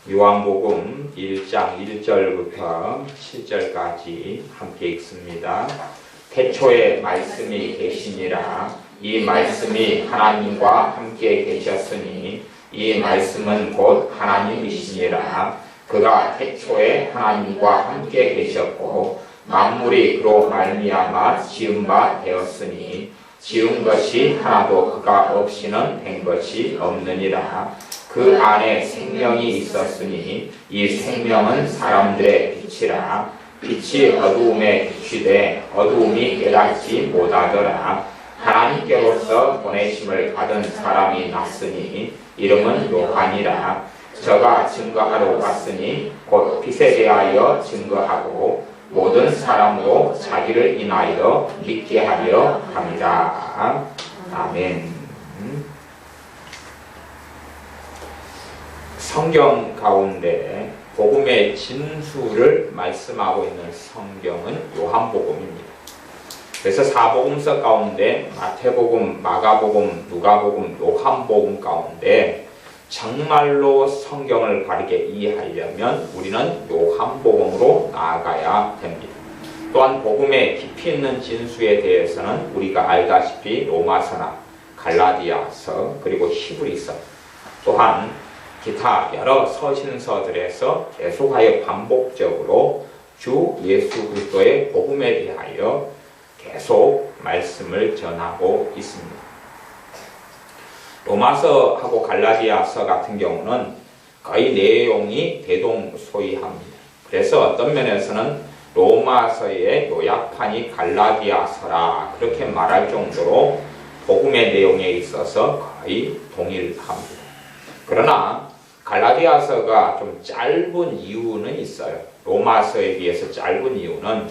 요한복음 1장 1절부터 7절까지 함께 읽습니다. 태초에 말씀이 계시니라. 이 말씀이 하나님과 함께 계셨으니 이 말씀은 곧 하나님이시니라. 그가 태초에 하나님과 함께 계셨고 만물이 그로 말미암아 지은 바 되었으니 지은 것이 하나도 그가 없이는 된 것이 없느니라. 그 안에 생명이 있었으니 이 생명은 사람들의 빛이라. 빛이 어두움에 비추되 어두움이 깨닫지 못하더라. 하나님께로서 보내심을 받은 사람이 났으니 이름은 요한이라. 저가 증거하러 왔으니 곧 빛에 대하여 증거하고 모든 사람으로 자기를 인하여 믿게 하려 함이라. 아멘. 성경 가운데 복음의 진수를 말씀하고 있는 성경은 요한복음입니다. 그래서 사복음서 가운데 마태복음, 마가복음, 누가복음, 요한복음 가운데 정말로 성경을 바르게 이해하려면 우리는 요한복음으로 나아가야 됩니다. 또한 복음의 깊이 있는 진수에 대해서는 우리가 알다시피 로마서나 갈라디아서 그리고 히브리서 또한 기타 여러 서신서들에서 계속하여 반복적으로 주 예수 그리스도의 복음에 대하여 계속 말씀을 전하고 있습니다. 로마서하고 갈라디아서 같은 경우는 거의 내용이 대동소이합니다. 그래서 어떤 면에서는 로마서의 요약판이 갈라디아서라 그렇게 말할 정도로 복음의 내용에 있어서 거의 동일합니다. 그러나 갈라디아서가 좀 짧은 이유는 있어요. 로마서에 비해서 짧은 이유는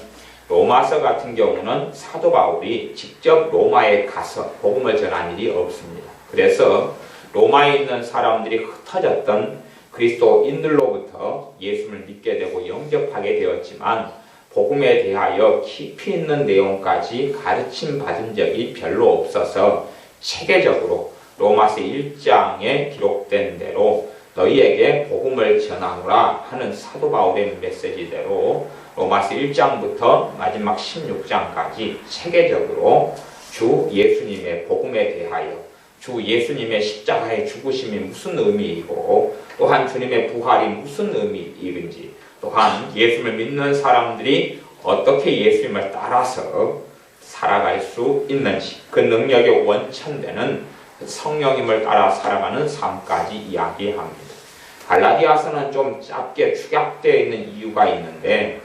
로마서 같은 경우는 사도 바울이 직접 로마에 가서 복음을 전한 일이 없습니다. 그래서 로마에 있는 사람들이 흩어졌던 그리스도인들로부터 예수를 믿게 되고 영접하게 되었지만 복음에 대하여 깊이 있는 내용까지 가르침 받은 적이 별로 없어서 체계적으로 로마서 1장에 기록된 대로 너희에게 복음을 전하노라 하는 사도 바울의 메시지대로 로마서 1장부터 마지막 16장까지 체계적으로 주 예수님의 복음에 대하여 주 예수님의 십자가의 죽으심이 무슨 의미이고 또한 주님의 부활이 무슨 의미인지 또한 예수를 믿는 사람들이 어떻게 예수님을 따라서 살아갈 수 있는지 그 능력의 원천되는 성령님을 따라 살아가는 삶까지 이야기합니다. 갈라디아서는 좀 짧게 축약되어 있는 이유가 있는데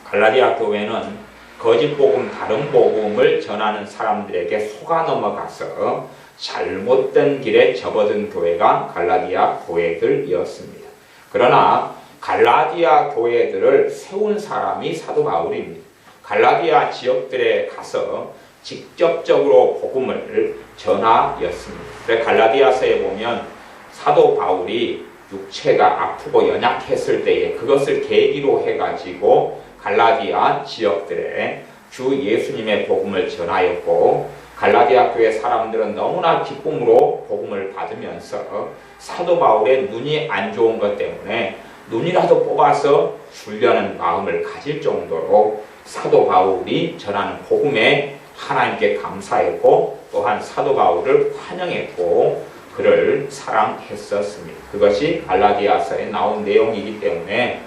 갈라디아 교회는 거짓 복음, 다른 복음을 전하는 사람들에게 속아 넘어가서 잘못된 길에 접어든 교회가 갈라디아 교회들이었습니다. 그러나 갈라디아 교회들을 세운 사람이 사도 바울입니다. 갈라디아 지역들에 가서 직접적으로 복음을 전하였습니다. 그래서 갈라디아서에 보면 사도 바울이 육체가 아프고 연약했을 때에 그것을 계기로 해가지고 갈라디아 지역들에 주 예수님의 복음을 전하였고 갈라디아 교회 사람들은 너무나 기쁨으로 복음을 받으면서 사도 바울의 눈이 안 좋은 것 때문에 눈이라도 뽑아서 주려는 마음을 가질 정도로 사도 바울이 전하는 복음에 하나님께 감사했고 또한 사도 바울을 환영했고 그를 사랑했었습니다. 그것이 갈라디아서에 나온 내용이기 때문에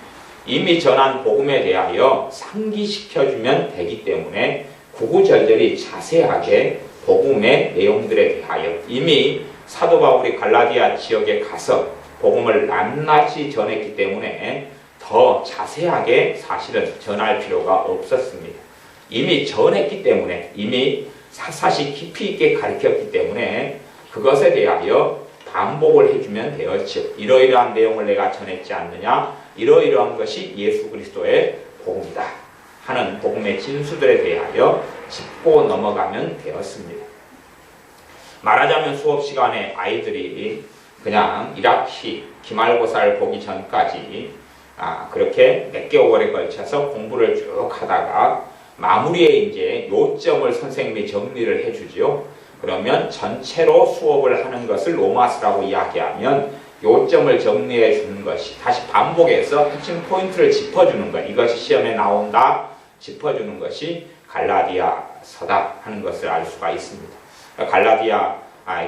이미 전한 복음에 대하여 상기시켜주면 되기 때문에 구구절절히 자세하게 복음의 내용들에 대하여 이미 사도 바울이 갈라디아 지역에 가서 복음을 낱낱이 전했기 때문에 더 자세하게 사실은 전할 필요가 없었습니다. 이미 전했기 때문에 이미 사사시 깊이 있게 가르쳤기 때문에 그것에 대하여 반복을 해주면 되었죠. 이러이러한 내용을 내가 전했지 않느냐 이러이러한 것이 예수 그리스도의 복음이다 하는 복음의 진수들에 대하여 짚고 넘어가면 되었습니다. 말하자면 수업 시간에 아이들이 그냥 1학기 기말고사를 보기 전까지 그렇게 몇 개월에 걸쳐서 공부를 쭉 하다가 마무리에 이제 요점을 선생님이 정리를 해주죠. 그러면 전체로 수업을 하는 것을 로마서라고 이야기하면 요점을 정리해 주는 것이, 다시 반복해서 핵심 포인트를 짚어주는 것, 이것이 시험에 나온다 짚어주는 것이 갈라디아서다 하는 것을 알 수가 있습니다. 갈라디아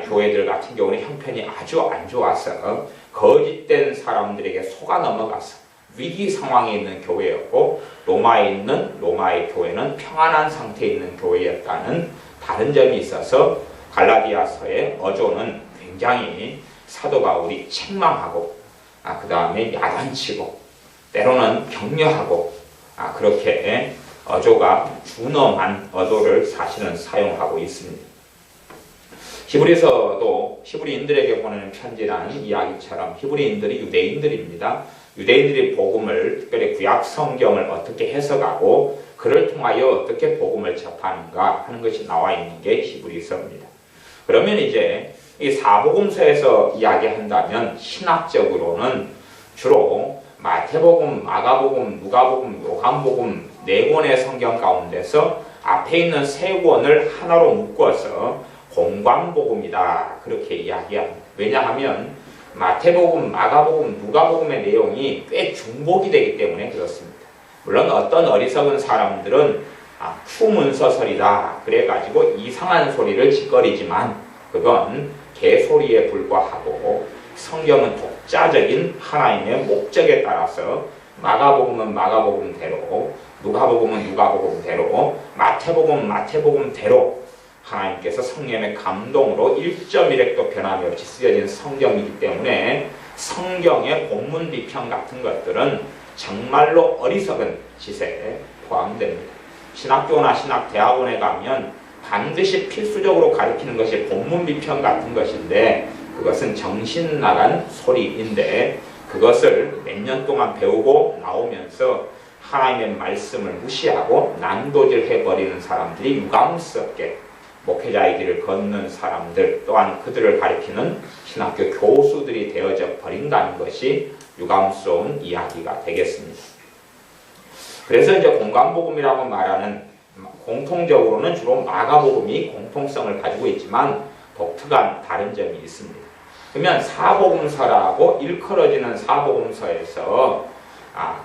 교회들 같은 경우는 형편이 아주 안 좋아서 거짓된 사람들에게 속아 넘어가서 위기 상황에 있는 교회였고, 로마에 있는 로마의 교회는 평안한 상태에 있는 교회였다는 다른 점이 있어서 갈라디아서의 어조는 굉장히 사도 바울이 책망하고, 그 다음에 야단치고, 때로는 격려하고, 그렇게 어조가 준엄한 어조를 사실은 사용하고 있습니다. 히브리서도 히브리인들에게 보내는 편지라는 이야기처럼 히브리인들이 유대인들입니다. 유대인들이 복음을, 특별히 구약 성경을 어떻게 해석하고 그를 통하여 어떻게 복음을 접하는가 하는 것이 나와 있는 게 히브리서입니다. 그러면 이제 이 사복음서에서 이야기한다면 신학적으로는 주로 마태복음, 마가복음, 누가복음, 요한복음 네 권의 성경 가운데서 앞에 있는 세 권을 하나로 묶어서 공관복음이다 그렇게 이야기합니다. 왜냐하면 마태복음, 마가복음, 누가복음의 내용이 꽤 중복이 되기 때문에 그렇습니다. 물론 어떤 어리석은 사람들은 추문서설이다 그래가지고 이상한 소리를 짓거리지만 그건 개소리에 불과하고 성경은 독자적인 하나님의 목적에 따라서 마가복음은 마가복음대로, 누가복음은 누가복음대로, 마태복음은 마태복음대로 하나님께서 성령의 감동으로 1.1획도 변함이 없이 쓰여진 성경이기 때문에 성경의 본문 비평 같은 것들은 정말로 어리석은 짓에 포함됩니다. 신학교나 신학대학원에 가면 반드시 필수적으로 가르치는 것이 본문 비평 같은 것인데 그것은 정신 나간 소리인데 그것을 몇 년 동안 배우고 나오면서 하나님의 말씀을 무시하고 난도질해버리는 사람들이 유감스럽게 목회자의 길을 걷는 사람들 또한 그들을 가리키는 신학교 교수들이 되어져 버린다는 것이 유감스러운 이야기가 되겠습니다. 그래서 이제 공관복음이라고 말하는 공통적으로는 주로 마가복음이 공통성을 가지고 있지만 독특한 다른 점이 있습니다. 그러면 사복음서라고 일컬어지는 사복음서에서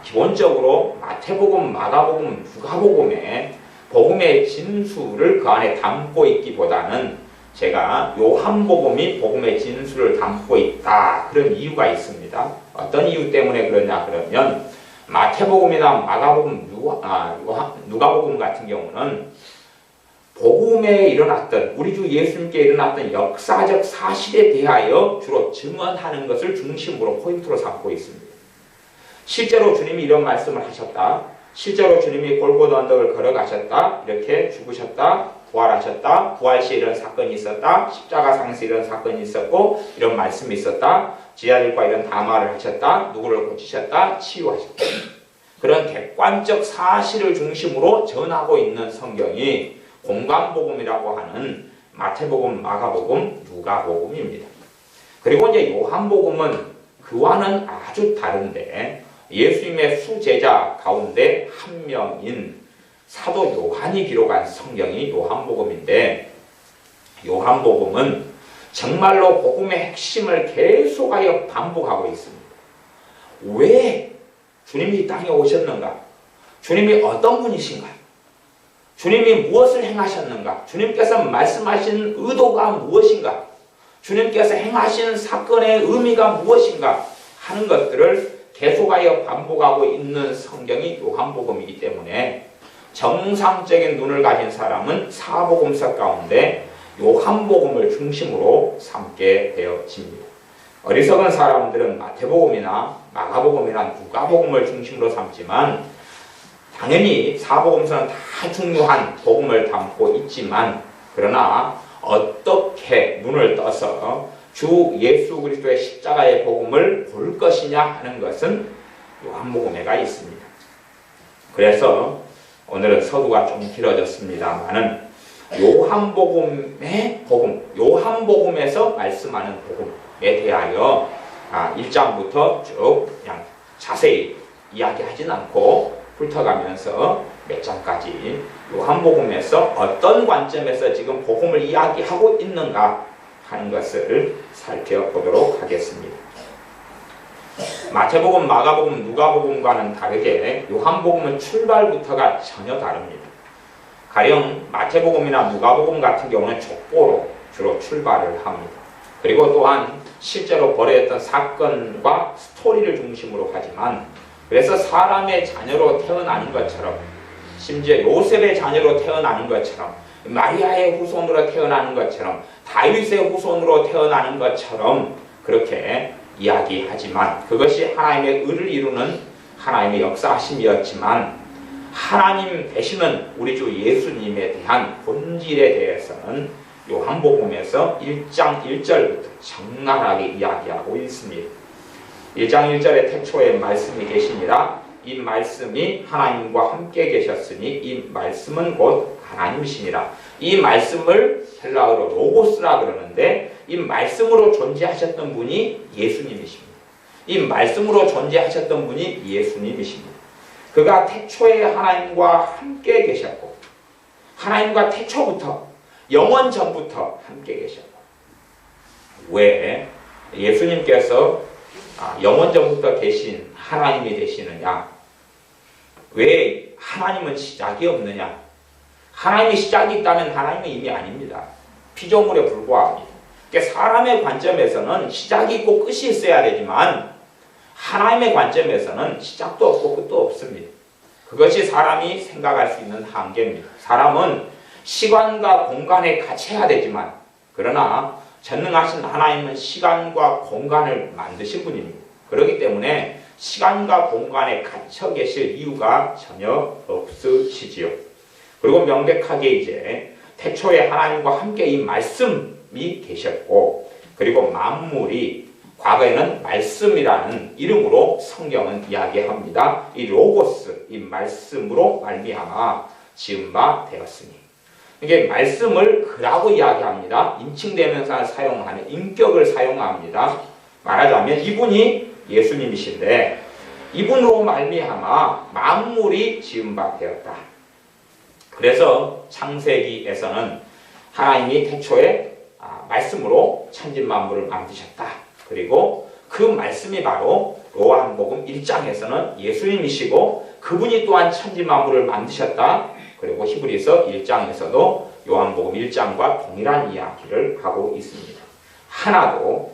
기본적으로 마태복음, 마가복음, 누가복음에 복음의 진수를 그 안에 담고 있기보다는 제가 요한복음이 복음의 진수를 담고 있다 그런 이유가 있습니다. 어떤 이유 때문에 그러냐 그러면 마태복음이나 마가복음, 누가복음 같은 경우는 복음에 일어났던 우리 주 예수님께 일어났던 역사적 사실에 대하여 주로 증언하는 것을 중심으로 포인트로 삼고 있습니다. 실제로 주님이 이런 말씀을 하셨다. 실제로 주님이 골고다 언덕을 걸어가셨다. 이렇게 죽으셨다. 부활하셨다. 부활 시에 이런 사건이 있었다. 십자가상에서 이런 사건이 있었고 이런 말씀이 있었다. 제자들과 이런 담화를 하셨다. 누구를 고치셨다. 치유하셨다. 그런 객관적 사실을 중심으로 전하고 있는 성경이 공관복음이라고 하는 마태복음, 마가복음, 누가복음입니다. 그리고 이제 요한복음은 그와는 아주 다른데 예수님의 수제자 가운데 한 명인 사도 요한이 기록한 성경이 요한복음인데 요한복음은 정말로 복음의 핵심을 계속하여 반복하고 있습니다. 왜 주님이 이 땅에 오셨는가? 주님이 어떤 분이신가? 주님이 무엇을 행하셨는가? 주님께서 말씀하신 의도가 무엇인가? 주님께서 행하신 사건의 의미가 무엇인가? 하는 것들을 계속하여 반복하고 있는 성경이 요한복음이기 때문에 정상적인 눈을 가진 사람은 사복음서 가운데 요한복음을 중심으로 삼게 되어집니다. 어리석은 사람들은 마태복음이나 마가복음이나 누가복음을 중심으로 삼지만 당연히 사복음서는 다 중요한 복음을 담고 있지만 그러나 어떻게 눈을 떠서 주 예수 그리스도의 십자가의 복음을 볼 것이냐 하는 것은 요한복음에가 있습니다. 그래서 오늘은 서두가 좀 길어졌습니다만은 요한복음의 복음, 요한복음에서 말씀하는 복음에 대하여 1장부터 쭉 그냥 자세히 이야기하진 않고 훑어가면서 몇 장까지 요한복음에서 어떤 관점에서 지금 복음을 이야기하고 있는가 하는 것을 살펴보도록 하겠습니다. 마태복음, 마가복음, 누가복음과는 다르게 요한복음은 출발부터가 전혀 다릅니다. 가령 마태복음이나 누가복음 같은 경우는 족보로 주로 출발을 합니다. 그리고 또한 실제로 벌어졌던 사건과 스토리를 중심으로 하지만, 그래서 사람의 자녀로 태어나는 것처럼, 심지어 요셉의 자녀로 태어나는 것처럼, 마리아의 후손으로 태어나는 것처럼, 다윗의 후손으로 태어나는 것처럼 그렇게 이야기하지만, 그것이 하나님의 의를 이루는 하나님의 역사하심이었지만, 하나님 되시는 우리 주 예수님에 대한 본질에 대해서는 요한복음에서 1장 1절부터 적나라하게 이야기하고 있습니다. 1장 1절에 태초에 말씀이 계시니라. 이 말씀이 하나님과 함께 계셨으니 이 말씀은 곧 하나님이시니라. 이 말씀을 헬라어로 로고스라 그러는데, 이 말씀으로 존재하셨던 분이 예수님이십니다. 이 말씀으로 존재하셨던 분이 예수님이십니다. 그가 태초에 하나님과 함께 계셨고, 하나님과 태초부터, 영원 전부터 함께 계셨고, 왜 예수님께서 영원 전부터 계신 하나님이 되시느냐? 왜 하나님은 시작이 없느냐? 하나님이 시작이 있다면 하나님은 이미 아닙니다. 피조물에 불과합니다. 그러니까 사람의 관점에서는 시작이 있고 끝이 있어야 되지만, 하나님의 관점에서는 시작도 없고 끝도 없습니다. 그것이 사람이 생각할 수 있는 한계입니다. 사람은 시간과 공간에 갇혀야 되지만, 그러나 전능하신 하나님은 시간과 공간을 만드신 분입니다. 그렇기 때문에 시간과 공간에 갇혀 계실 이유가 전혀 없으시지요. 그리고 명백하게 이제 태초에 하나님과 함께 이 말씀이 계셨고, 그리고 만물이 과거에는 말씀이라는 이름으로 성경은 이야기합니다. 이 로고스, 이 말씀으로 말미암아 지은 바 되었으니. 이게 말씀을 그라고 이야기합니다. 인칭대명사를 사용하는, 인격을 사용합니다. 말하자면 이분이 예수님이신데, 이분으로 말미암아 만물이 지은 바 되었다. 그래서 창세기에서는 하나님이 태초에 말씀으로 천진 만물을 만드셨다. 그리고 그 말씀이 바로 요한복음 1장에서는 예수님이시고, 그분이 또한 천진 만물을 만드셨다. 그리고 히브리서 1장에서도 요한복음 1장과 동일한 이야기를 하고 있습니다. 하나도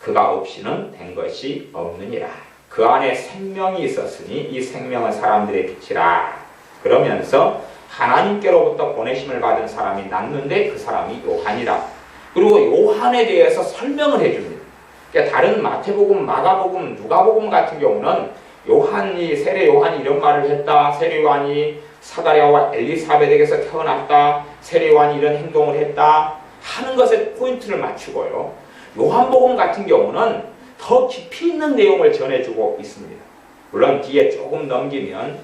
그가 없이는 된 것이 없느니라. 그 안에 생명이 있었으니 이 생명은 사람들의 빛이라. 그러면서 하나님께로부터 보내심을 받은 사람이 낳는데 그 사람이 요한이라. 그리고 요한에 대해서 설명을 해줍니다. 그러니까 다른 마태복음, 마가복음, 누가복음 같은 경우는 요한이, 세례 요한이 이런 말을 했다, 세례 요한이 사가랴와 엘리사벳에게서 태어났다, 세례 요한이 이런 행동을 했다 하는 것에 포인트를 맞추고요, 요한복음 같은 경우는 더 깊이 있는 내용을 전해주고 있습니다. 물론 뒤에 조금 넘기면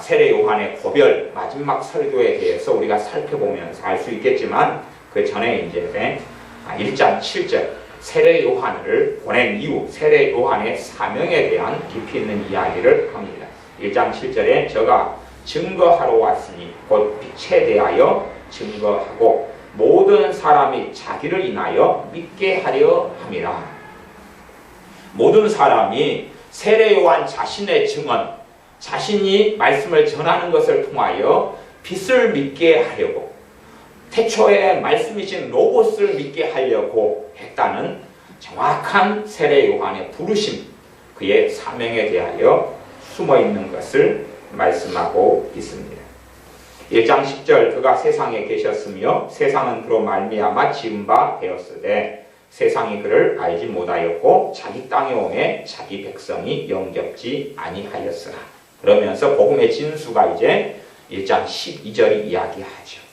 세례 요한의 고별, 마지막 설교에 대해서 우리가 살펴보면서 알 수 있겠지만, 그 전에 이제 1장 7절 세례 요한을 보낸 이후 세례 요한의 사명에 대한 깊이 있는 이야기를 합니다. 1장 7절에 저가 증거하러 왔으니 곧 빛에 대하여 증거하고 모든 사람이 자기를 인하여 믿게 하려 함이라. 모든 사람이 세례 요한 자신의 증언, 자신이 말씀을 전하는 것을 통하여 빛을 믿게 하려고, 태초에 말씀이신 로고스를 믿게 하려고 했다는 정확한 세례 요한의 부르심, 그의 사명에 대하여 숨어있는 것을 말씀하고 있습니다. 1장 10절 그가 세상에 계셨으며 세상은 그로 말미암아 지은 바 되었으되 세상이 그를 알지 못하였고 자기 땅에 오매 자기 백성이 영접지 아니하였으나. 그러면서 복음의 진수가 이제 1장 12절이 이야기하죠.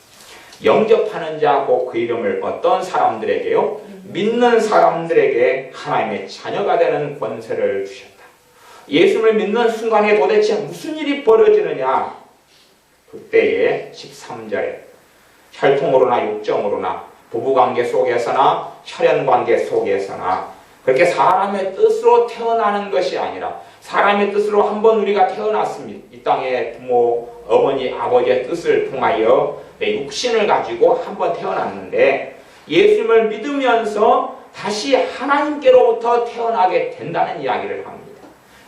영접하는 자 곧 그 이름을 어떤 사람들에게요? 믿는 사람들에게 하나님의 자녀가 되는 권세를 주셨다. 예수를 믿는 순간에 도대체 무슨 일이 벌어지느냐? 그때에 13절에 혈통으로나 육정으로나 부부관계 속에서나 혈연관계 속에서나 그렇게 사람의 뜻으로 태어나는 것이 아니라 사람의 뜻으로 한번 우리가 태어났습니다. 이 땅에 부모, 어머니, 아버지의 뜻을 통하여 내 육신을 가지고 한번 태어났는데 예수님을 믿으면서 다시 하나님께로부터 태어나게 된다는 이야기를 합니다.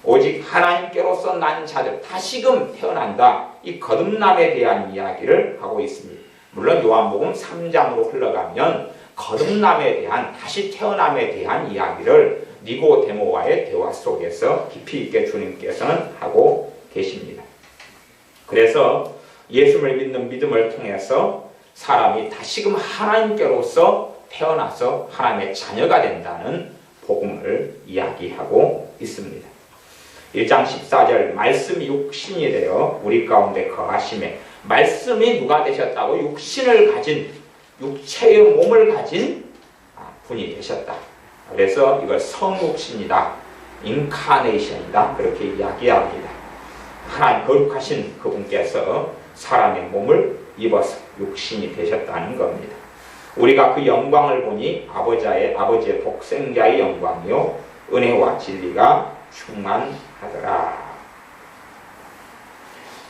오직 하나님께로서 난 자들 다시금 태어난다. 이 거듭남에 대한 이야기를 하고 있습니다. 물론 요한복음 3장으로 흘러가면 거듭남에 대한 다시 태어남에 대한 이야기를 니고데모와의 대화 속에서 깊이 있게 주님께서는 하고 계십니다. 그래서 예수를 믿는 믿음을 통해서 사람이 다시금 하나님께로서 태어나서 하나님의 자녀가 된다는 복음을 이야기하고 있습니다. 1장 14절 말씀이 육신이 되어 우리 가운데 거하심에 말씀이 누가 되셨다고? 육신을 가진 육체의 몸을 가진 분이 되셨다. 그래서 이걸 성육신이다. 인카네이션이다. 그렇게 이야기합니다. 하나님 거룩하신 그분께서 사람의 몸을 입어서 육신이 되셨다는 겁니다. 우리가 그 영광을 보니 아버지의 독생자의 영광이요 은혜와 진리가 충만하더라.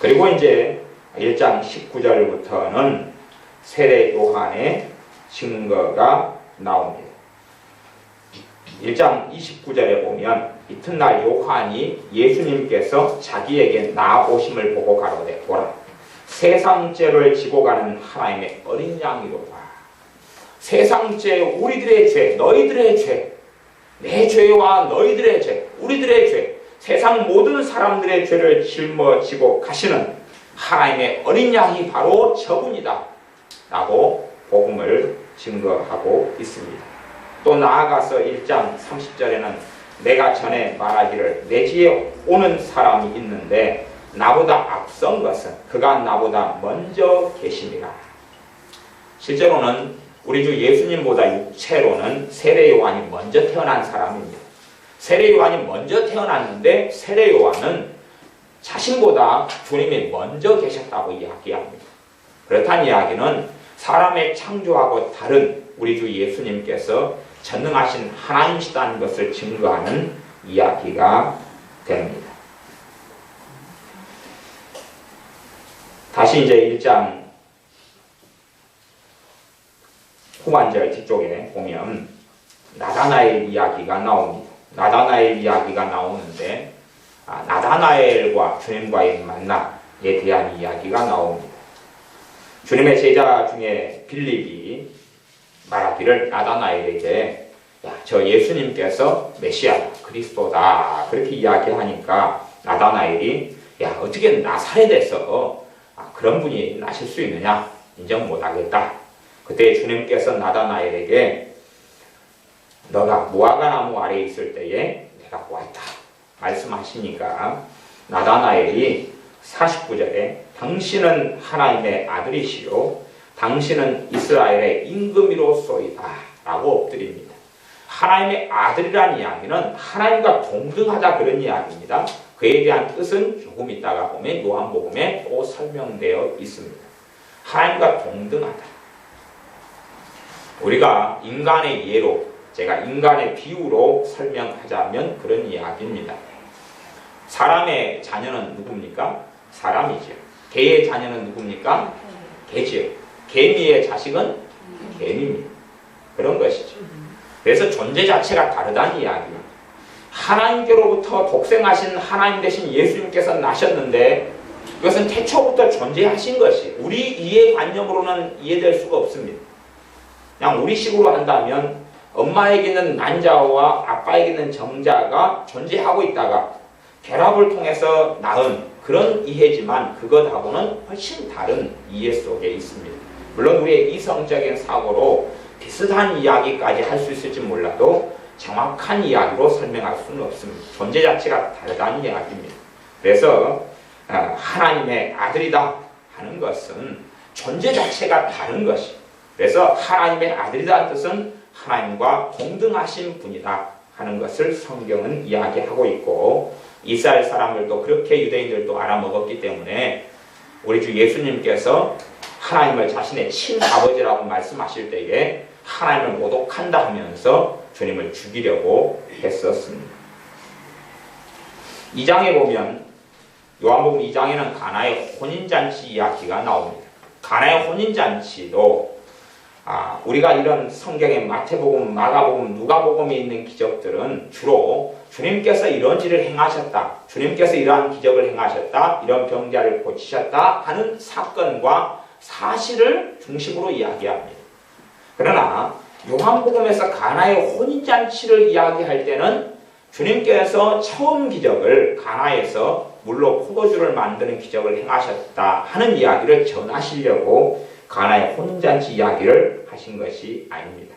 그리고 이제 1장 19절부터는 세례 요한의 증거가 나옵니다. 1장 29절에 보면 이튿날 요한이 예수님께서 자기에게 나오심을 보고 가로되 보라 세상 죄를 지고 가는 하나님의 어린 양이로다. 세상 죄, 우리들의 죄, 너희들의 죄, 내 죄와 너희들의 죄, 우리들의 죄, 세상 모든 사람들의 죄를 짊어지고 가시는 하나님의 어린 양이 바로 저분이다 라고 복음을 증거하고 있습니다. 또 나아가서 1장 30절에는 내가 전에 말하기를 내 뒤에 오는 사람이 있는데 나보다 앞선 것은 그가 나보다 먼저 계심이라. 실제로는 우리 주 예수님보다 육체로는 세례 요한이 먼저 태어난 사람입니다. 세례 요한이 먼저 태어났는데 세례 요한은 자신보다 주님이 먼저 계셨다고 이야기합니다. 그렇다는 이야기는 사람의 창조하고 다른 우리 주 예수님께서 전능하신 하나님이시다는 것을 증거하는 이야기가 됩니다. 다시 이제 1장 후반절 뒤쪽에 보면 나다나엘 이야기가 나옵니다. 나다나엘 이야기가 나오는데 나다나엘과 주님과의 만남에 대한 이야기가 나옵니다. 주님의 제자 중에 빌립이 말하기를 나다나엘에게 저 예수님께서 메시아다, 그리스도다 그렇게 이야기하니까 나다나엘이 어떻게 나사렛에서 그런 분이 나실 수 있느냐 인정 못하겠다. 그때 주님께서 나다나엘에게 너가 무화과 나무 아래에 있을 때에 내가 보았다 말씀하시니까 나다나엘이 49절에 당신은 하나님의 아들이시요 당신은 이스라엘의 임금이로소이다 라고 엎드립니다. 하나님의 아들이라는 이야기는 하나님과 동등하다 그런 이야기입니다. 그에 대한 뜻은 조금 있다가 보면 요한복음에 또 설명되어 있습니다. 하나님과 동등하다. 우리가 인간의 예로 제가 인간의 비유로 설명하자면 그런 이야기입니다. 사람의 자녀는 누굽니까? 사람이죠. 개의 자녀는 누굽니까? 개지요. 개미의 자식은 개미입니다. 그런 것이죠. 그래서 존재 자체가 다르다는 이야기입니다. 하나님께로부터 독생하신 하나님 되신 예수님께서 나셨는데 이것은 태초부터 존재하신 것이 우리 이해관념으로는 이해될 수가 없습니다. 그냥 우리식으로 한다면 엄마에게는 난자와 아빠에게는 정자가 존재하고 있다가 결합을 통해서 낳은 그런 이해지만 그것하고는 훨씬 다른 이해 속에 있습니다. 물론 우리의 이성적인 사고로 비슷한 이야기까지 할 수 있을지 몰라도 정확한 이야기로 설명할 수는 없습니다. 존재 자체가 다르다는 이야기입니다. 그래서 하나님의 아들이다 하는 것은 존재 자체가 다른 것이 그래서 하나님의 아들이라는 뜻은 하나님과 동등하신 분이다 하는 것을 성경은 이야기하고 있고 이스라엘 사람들도 그렇게 유대인들도 알아먹었기 때문에 우리 주 예수님께서 하나님을 자신의 친아버지라고 말씀하실 때에 하나님을 모독한다 하면서 주님을 죽이려고 했었습니다. 2장에 보면 요한복음 2장에는 가나의 혼인잔치 이야기가 나옵니다. 가나의 혼인잔치도 우리가 이런 성경의 마태복음, 마가복음, 누가복음에 있는 기적들은 주로 주님께서 이런 일을 행하셨다, 주님께서 이러한 기적을 행하셨다, 이런 병자를 고치셨다 하는 사건과 사실을 중심으로 이야기합니다. 그러나 요한복음에서 가나의 혼인잔치를 이야기할 때는 주님께서 처음 기적을 가나에서 물로 포도주를 만드는 기적을 행하셨다 하는 이야기를 전하시려고 가나의 혼인잔치 이야기를 하신 것이 아닙니다.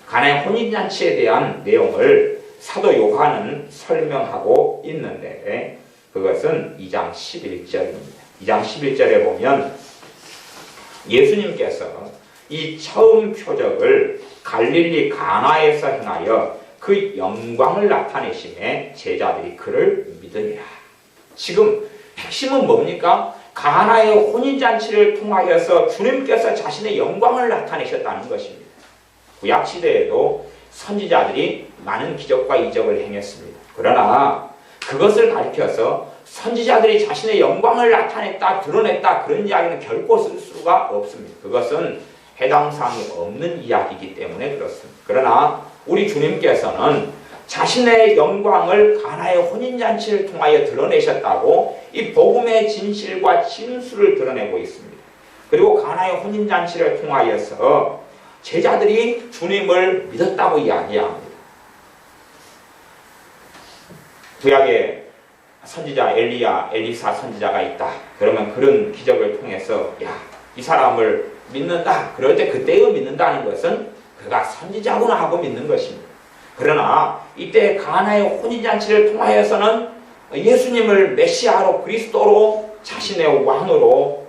가나의 혼인잔치에 대한 내용을 사도 요한은 설명하고 있는데 그것은 2장 11절입니다. 2장 11절에 보면 예수님께서 이 처음 표적을 갈릴리 가나에서 행하여 그 영광을 나타내심에 제자들이 그를 믿으니라. 지금 핵심은 뭡니까? 가나의 혼인잔치를 통하여서 주님께서 자신의 영광을 나타내셨다는 것입니다. 구약시대에도 선지자들이 많은 기적과 이적을 행했습니다. 그러나 그것을 가리켜서 선지자들이 자신의 영광을 나타냈다, 드러냈다 그런 이야기는 결코 쓸 수가 없습니다. 그것은 해당 사항이 없는 이야기이기 때문에 그렇습니다. 그러나 우리 주님께서는 자신의 영광을 가나의 혼인잔치를 통하여 드러내셨다고 이 복음의 진실과 진수를 드러내고 있습니다. 그리고 가나의 혼인잔치를 통하여서 제자들이 주님을 믿었다고 이야기합니다. 구약에 선지자 엘리사 선지자가 있다. 그러면 그런 기적을 통해서 이 사람을 믿는다. 그럴 때 그때의 믿는다는 것은 그가 선지자구나 하고 믿는 것입니다. 그러나 이때 가나의 혼인잔치를 통하여서는 예수님을 메시아로 그리스도로 자신의 왕으로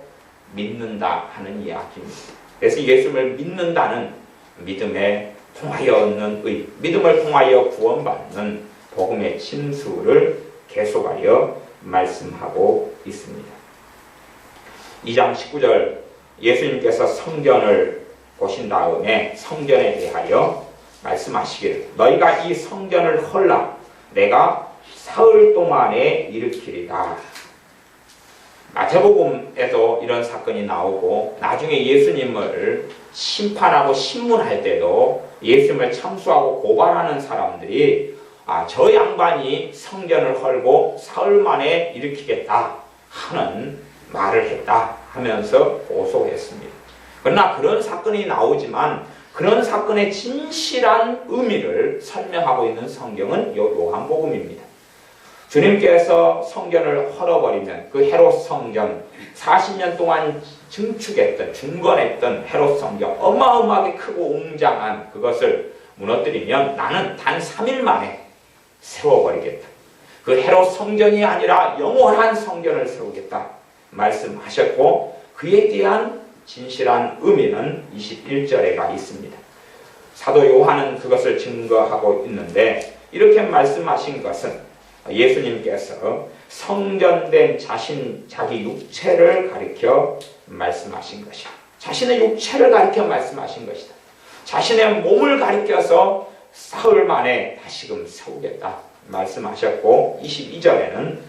믿는다 하는 이야기입니다. 그래서 예수님을 믿는다는 믿음에 통하여 얻는 의, 믿음을 통하여 구원받는 복음의 진수를 계속하여 말씀하고 있습니다. 2장 19절 예수님께서 성전을 보신 다음에 성전에 대하여 말씀하시기를 너희가 이 성전을 헐라 내가 사흘 동안에 일으키리라. 마태복음에도 이런 사건이 나오고 나중에 예수님을 심판하고 신문할 때도 예수님을 참수하고 고발하는 사람들이 저 양반이 성전을 헐고 사흘 만에 일으키겠다 하는 말을 했다 하면서 고소했습니다. 그러나 그런 사건이 나오지만 그런 사건의 진실한 의미를 설명하고 있는 성경은 요한복음입니다. 주님께서 성전을 헐어버리면 그 헤롯 성전 40년 동안 증축했던 중건했던 헤롯 성전 어마어마하게 크고 웅장한 그것을 무너뜨리면 나는 단 3일 만에 세워버리겠다. 그 헤롯 성전이 아니라 영원한 성전을 세우겠다 말씀하셨고 그에 대한 진실한 의미는 21절에가 있습니다. 사도 요한은 그것을 증거하고 있는데 이렇게 말씀하신 것은 예수님께서 성전된 자기 육체를 가리켜 말씀하신 것이야. 자신의 육체를 가리켜 말씀하신 것이다. 자신의 몸을 가리켜서 사흘 만에 다시금 세우겠다 말씀하셨고 22절에는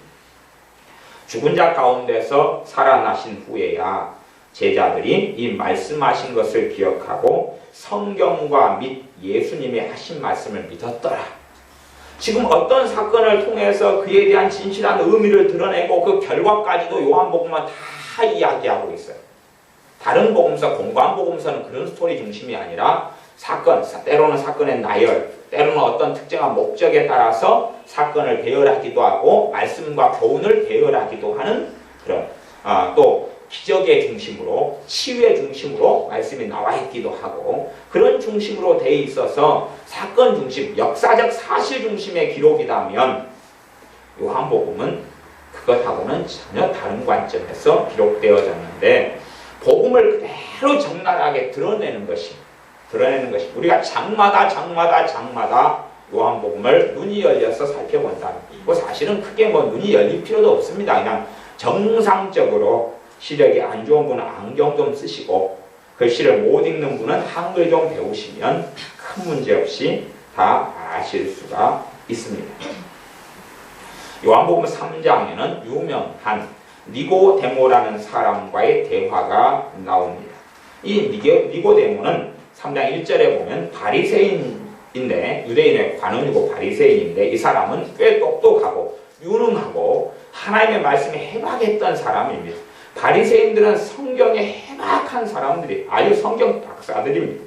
죽은 자 가운데서 살아나신 후에야 제자들이 이 말씀하신 것을 기억하고 성경과 및 예수님이 하신 말씀을 믿었더라. 지금 어떤 사건을 통해서 그에 대한 진실한 의미를 드러내고 그 결과까지도 요한복음은 다 이야기하고 있어요. 다른 복음서, 공관 복음서는 그런 스토리 중심이 아니라 사건, 때로는 사건의 나열, 때로는 어떤 특정한 목적에 따라서 사건을 배열하기도 하고 말씀과 교훈을 배열하기도 하는 그런 또 기적의 중심으로 치유의 중심으로 말씀이 나와 있기도 하고 그런 중심으로 돼 있어서 사건 중심, 역사적 사실 중심의 기록이라면 요한복음은 그것하고는 전혀 다른 관점에서 기록되어졌는데 복음을 그대로 적나라하게 드러내는 것이 우리가 장마다 요한복음을 눈이 열려서 살펴본다는 거 사실은 크게 눈이 열릴 필요도 없습니다. 그냥 정상적으로 시력이 안 좋은 분은 안경 좀 쓰시고 글씨를 못 읽는 분은 한글 좀 배우시면 큰 문제 없이 다 아실 수가 있습니다. 요한복음 3장에는 유명한 니고데모라는 사람과의 대화가 나옵니다. 이 니고데모는 3장 1절에 보면 바리새인인데 유대인의 관원이고 바리새인인데 이 사람은 꽤 똑똑하고 유능하고 하나님의 말씀에 해박했던 사람입니다. 바리새인들은 성경에 해박한 사람들이 아주 성경 박사들입니다.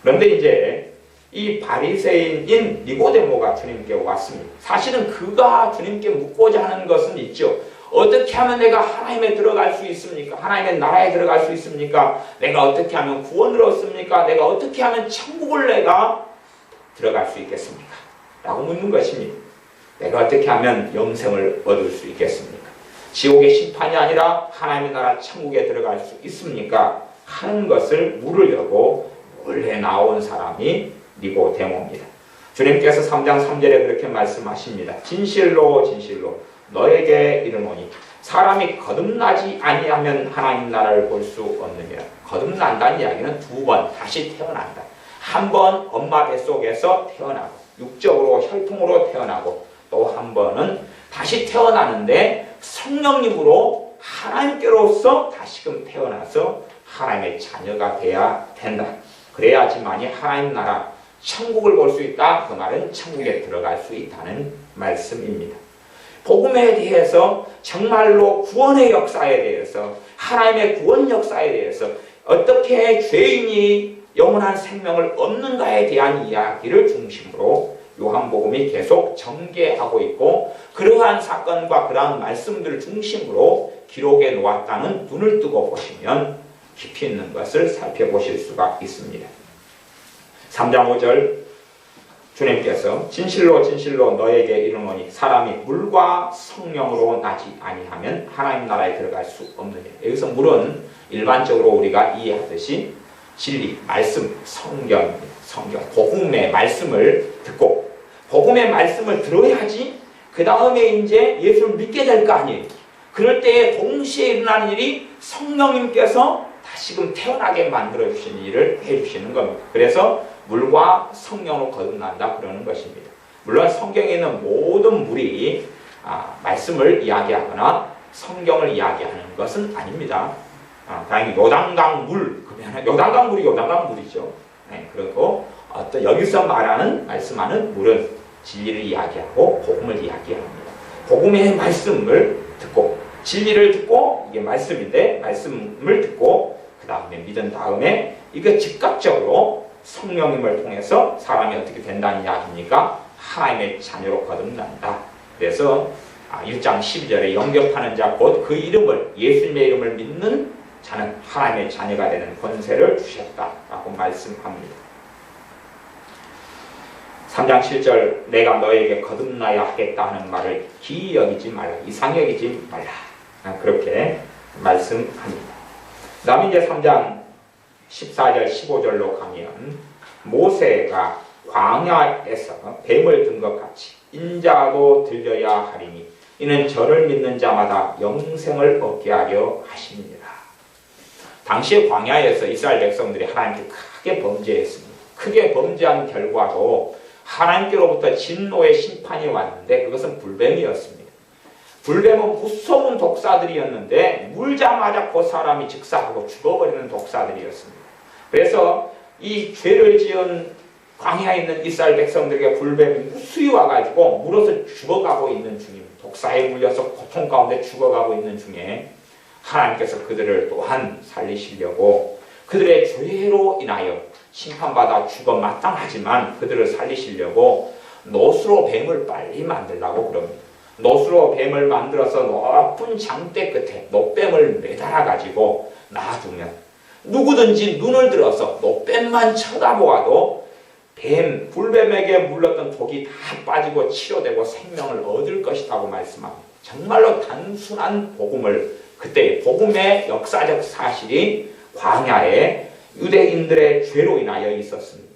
그런데 이제 이 바리새인인 니고데모가 주님께 왔습니다. 사실은 그가 주님께 묻고자 하는 것은 있죠. 어떻게 하면 내가 하나님에 들어갈 수 있습니까? 하나님의 나라에 들어갈 수 있습니까? 내가 어떻게 하면 구원을 얻습니까? 내가 어떻게 하면 천국을 내가 들어갈 수 있겠습니까? 라고 묻는 것입니다. 내가 어떻게 하면 영생을 얻을 수 있겠습니까? 지옥의 심판이 아니라 하나님의 나라 천국에 들어갈 수 있습니까? 하는 것을 물으려고 원래 나온 사람이 니고데모입니다. 주님께서 3장 3절에 그렇게 말씀하십니다. 진실로 진실로 너에게 이르노니 사람이 거듭나지 아니하면 하나님 나라를 볼 수 없느니라. 거듭난다는 이야기는 두 번 다시 태어난다. 한 번 엄마 뱃속에서 태어나고 육적으로 혈통으로 태어나고 또 한 번은 다시 태어나는데 성령님으로 하나님께로서 다시금 태어나서 하나님의 자녀가 돼야 된다. 그래야지만이 하나님 나라 천국을 볼 수 있다. 그 말은 천국에 들어갈 수 있다는 말씀입니다. 복음에 대해서 정말로 구원의 역사에 대해서 하나님의 구원 역사에 대해서 어떻게 죄인이 영원한 생명을 얻는가에 대한 이야기를 중심으로 요한복음이 계속 전개하고 있고 그러한 사건과 그러한 말씀들을 중심으로 기록해 놓았다는 눈을 뜨고 보시면 깊이 있는 것을 살펴보실 수가 있습니다. 3장 5절 주님께서 진실로 진실로 너에게 이르노니 사람이 물과 성령으로 나지 아니하면 하나님 나라에 들어갈 수 없느냐. 여기서 물은 일반적으로 우리가 이해하듯이 진리, 말씀, 성경입니다. 성경, 복음의 말씀을 듣고 복음의 말씀을 들어야지 그 다음에 이제 예수를 믿게 될 거 아니에요. 그럴 때에 동시에 일어나는 일이 성령님께서 다시금 태어나게 만들어 주시는 일을 해 주시는 겁니다. 그래서 물과 성령으로 거듭난다 그러는 것입니다. 물론 성경에 있는 모든 물이 말씀을 이야기하거나 성경을 이야기하는 것은 아닙니다. 다행히 요단강 물, 그러면 요단강 물이 요단강 물이죠. 네, 그리고 어떤 여기서 말씀하는 물은 진리를 이야기하고 복음을 이야기합니다. 복음의 말씀을 듣고 진리를 듣고 이게 말씀인데 말씀을 듣고 그 다음에 믿은 다음에 이거 즉각적으로 성령님을 통해서 사람이 어떻게 된다는 이야기입니까? 하나님의 자녀로 거듭난다. 그래서 1장 12절에 영접하는 자 곧 그 이름을 예수님의 이름을 믿는 자는 하나님의 자녀가 되는 권세를 주셨다라고 말씀합니다. 3장 7절 내가 너에게 거듭나야 하겠다 하는 말을 기이 여기지 말라. 이상히 여기지 말라. 그렇게 말씀합니다. 그 다음에 이제 3장 14절 15절로 가면 모세가 광야에서 뱀을 든 것 같이 인자도 들려야 하리니 이는 저를 믿는 자마다 영생을 얻게 하려 하십니다. 당시에 광야에서 이스라엘 백성들이 하나님께 크게 범죄했습니다. 크게 범죄한 결과로 하나님께로부터 진노의 심판이 왔는데 그것은 불뱀이었습니다. 불뱀은 무서운 독사들이었는데 물자마자 그 사람이 즉사하고 죽어버리는 독사들이었습니다. 그래서 이 죄를 지은 광야에 있는 이스라엘 백성들에게 불뱀이 무수히 와가지고 물어서 죽어가고 있는 중입니다. 독사에 물려서 고통 가운데 죽어가고 있는 중에 하나님께서 그들을 또한 살리시려고 그들의 죄로 인하여 심판받아 죽어 마땅하지만 그들을 살리시려고 노수로 뱀을 빨리 만들라고 그럽니다. 노수로 뱀을 만들어서 높은 장대 끝에 노뱀을 매달아 가지고 놔두면 누구든지 눈을 들어서 노뱀만 쳐다보아도 불뱀에게 물렸던 독이 다 빠지고 치료되고 생명을 얻을 것이라고 말씀합니다. 정말로 단순한 복음을 그때 복음의 역사적 사실이 광야에 유대인들의 죄로 인하여 있었습니다.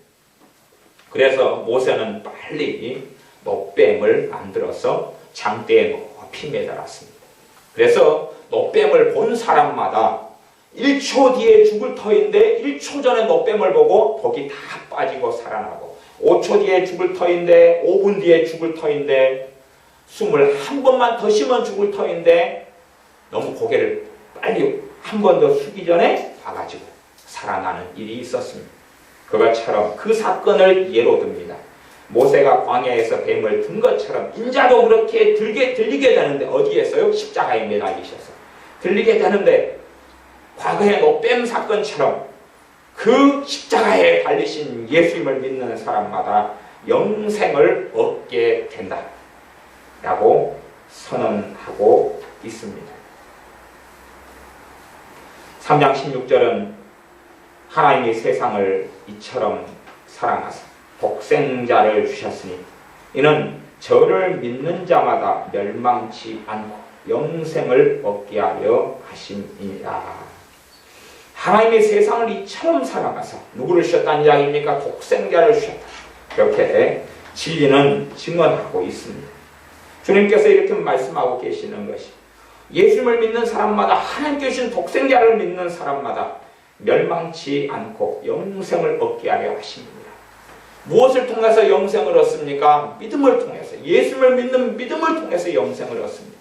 그래서 모세는 빨리 노뱀을 만들어서 장대에 높이 매달았습니다. 그래서 노뱀을 본 사람마다 1초 뒤에 죽을 터인데 1초 전에 노뱀을 보고 독이 다 빠지고 살아나고 5초 뒤에 죽을 터인데 5분 뒤에 죽을 터인데 숨을 한 번만 더 쉬면 죽을 터인데 너무 고개를 빨리 한 번 더 숙이기 전에 봐가지고 살아나는 일이 있었습니다. 그것처럼 그 사건을 예로 듭니다. 모세가 광야에서 뱀을 든 것처럼 인자도 그렇게 들리게 되는데 어디에서요? 십자가에 매달리셔서 들리게 되는데 과거의 노뱀 사건처럼 그 십자가에 달리신 예수님을 믿는 사람마다 영생을 얻게 된다 라고 선언하고 있습니다. 3장 16절은 하나님이 세상을 이처럼 사랑하사 독생자를 주셨으니 이는 저를 믿는 자마다 멸망치 않고 영생을 얻게 하려 하심이니라. 하나님이 세상을 이처럼 사랑하사 누구를 주셨다는 이야기입니까? 독생자를 주셨다. 이렇게 진리는 증언하고 있습니다. 주님께서 이렇게 말씀하고 계시는 것이 예수님을 믿는 사람마다 하나님께 주신 독생자를 믿는 사람마다 멸망치 않고 영생을 얻게 하려 하십니다. 무엇을 통해서 영생을 얻습니까? 믿음을 통해서, 예수님을 믿는 믿음을 통해서 영생을 얻습니다.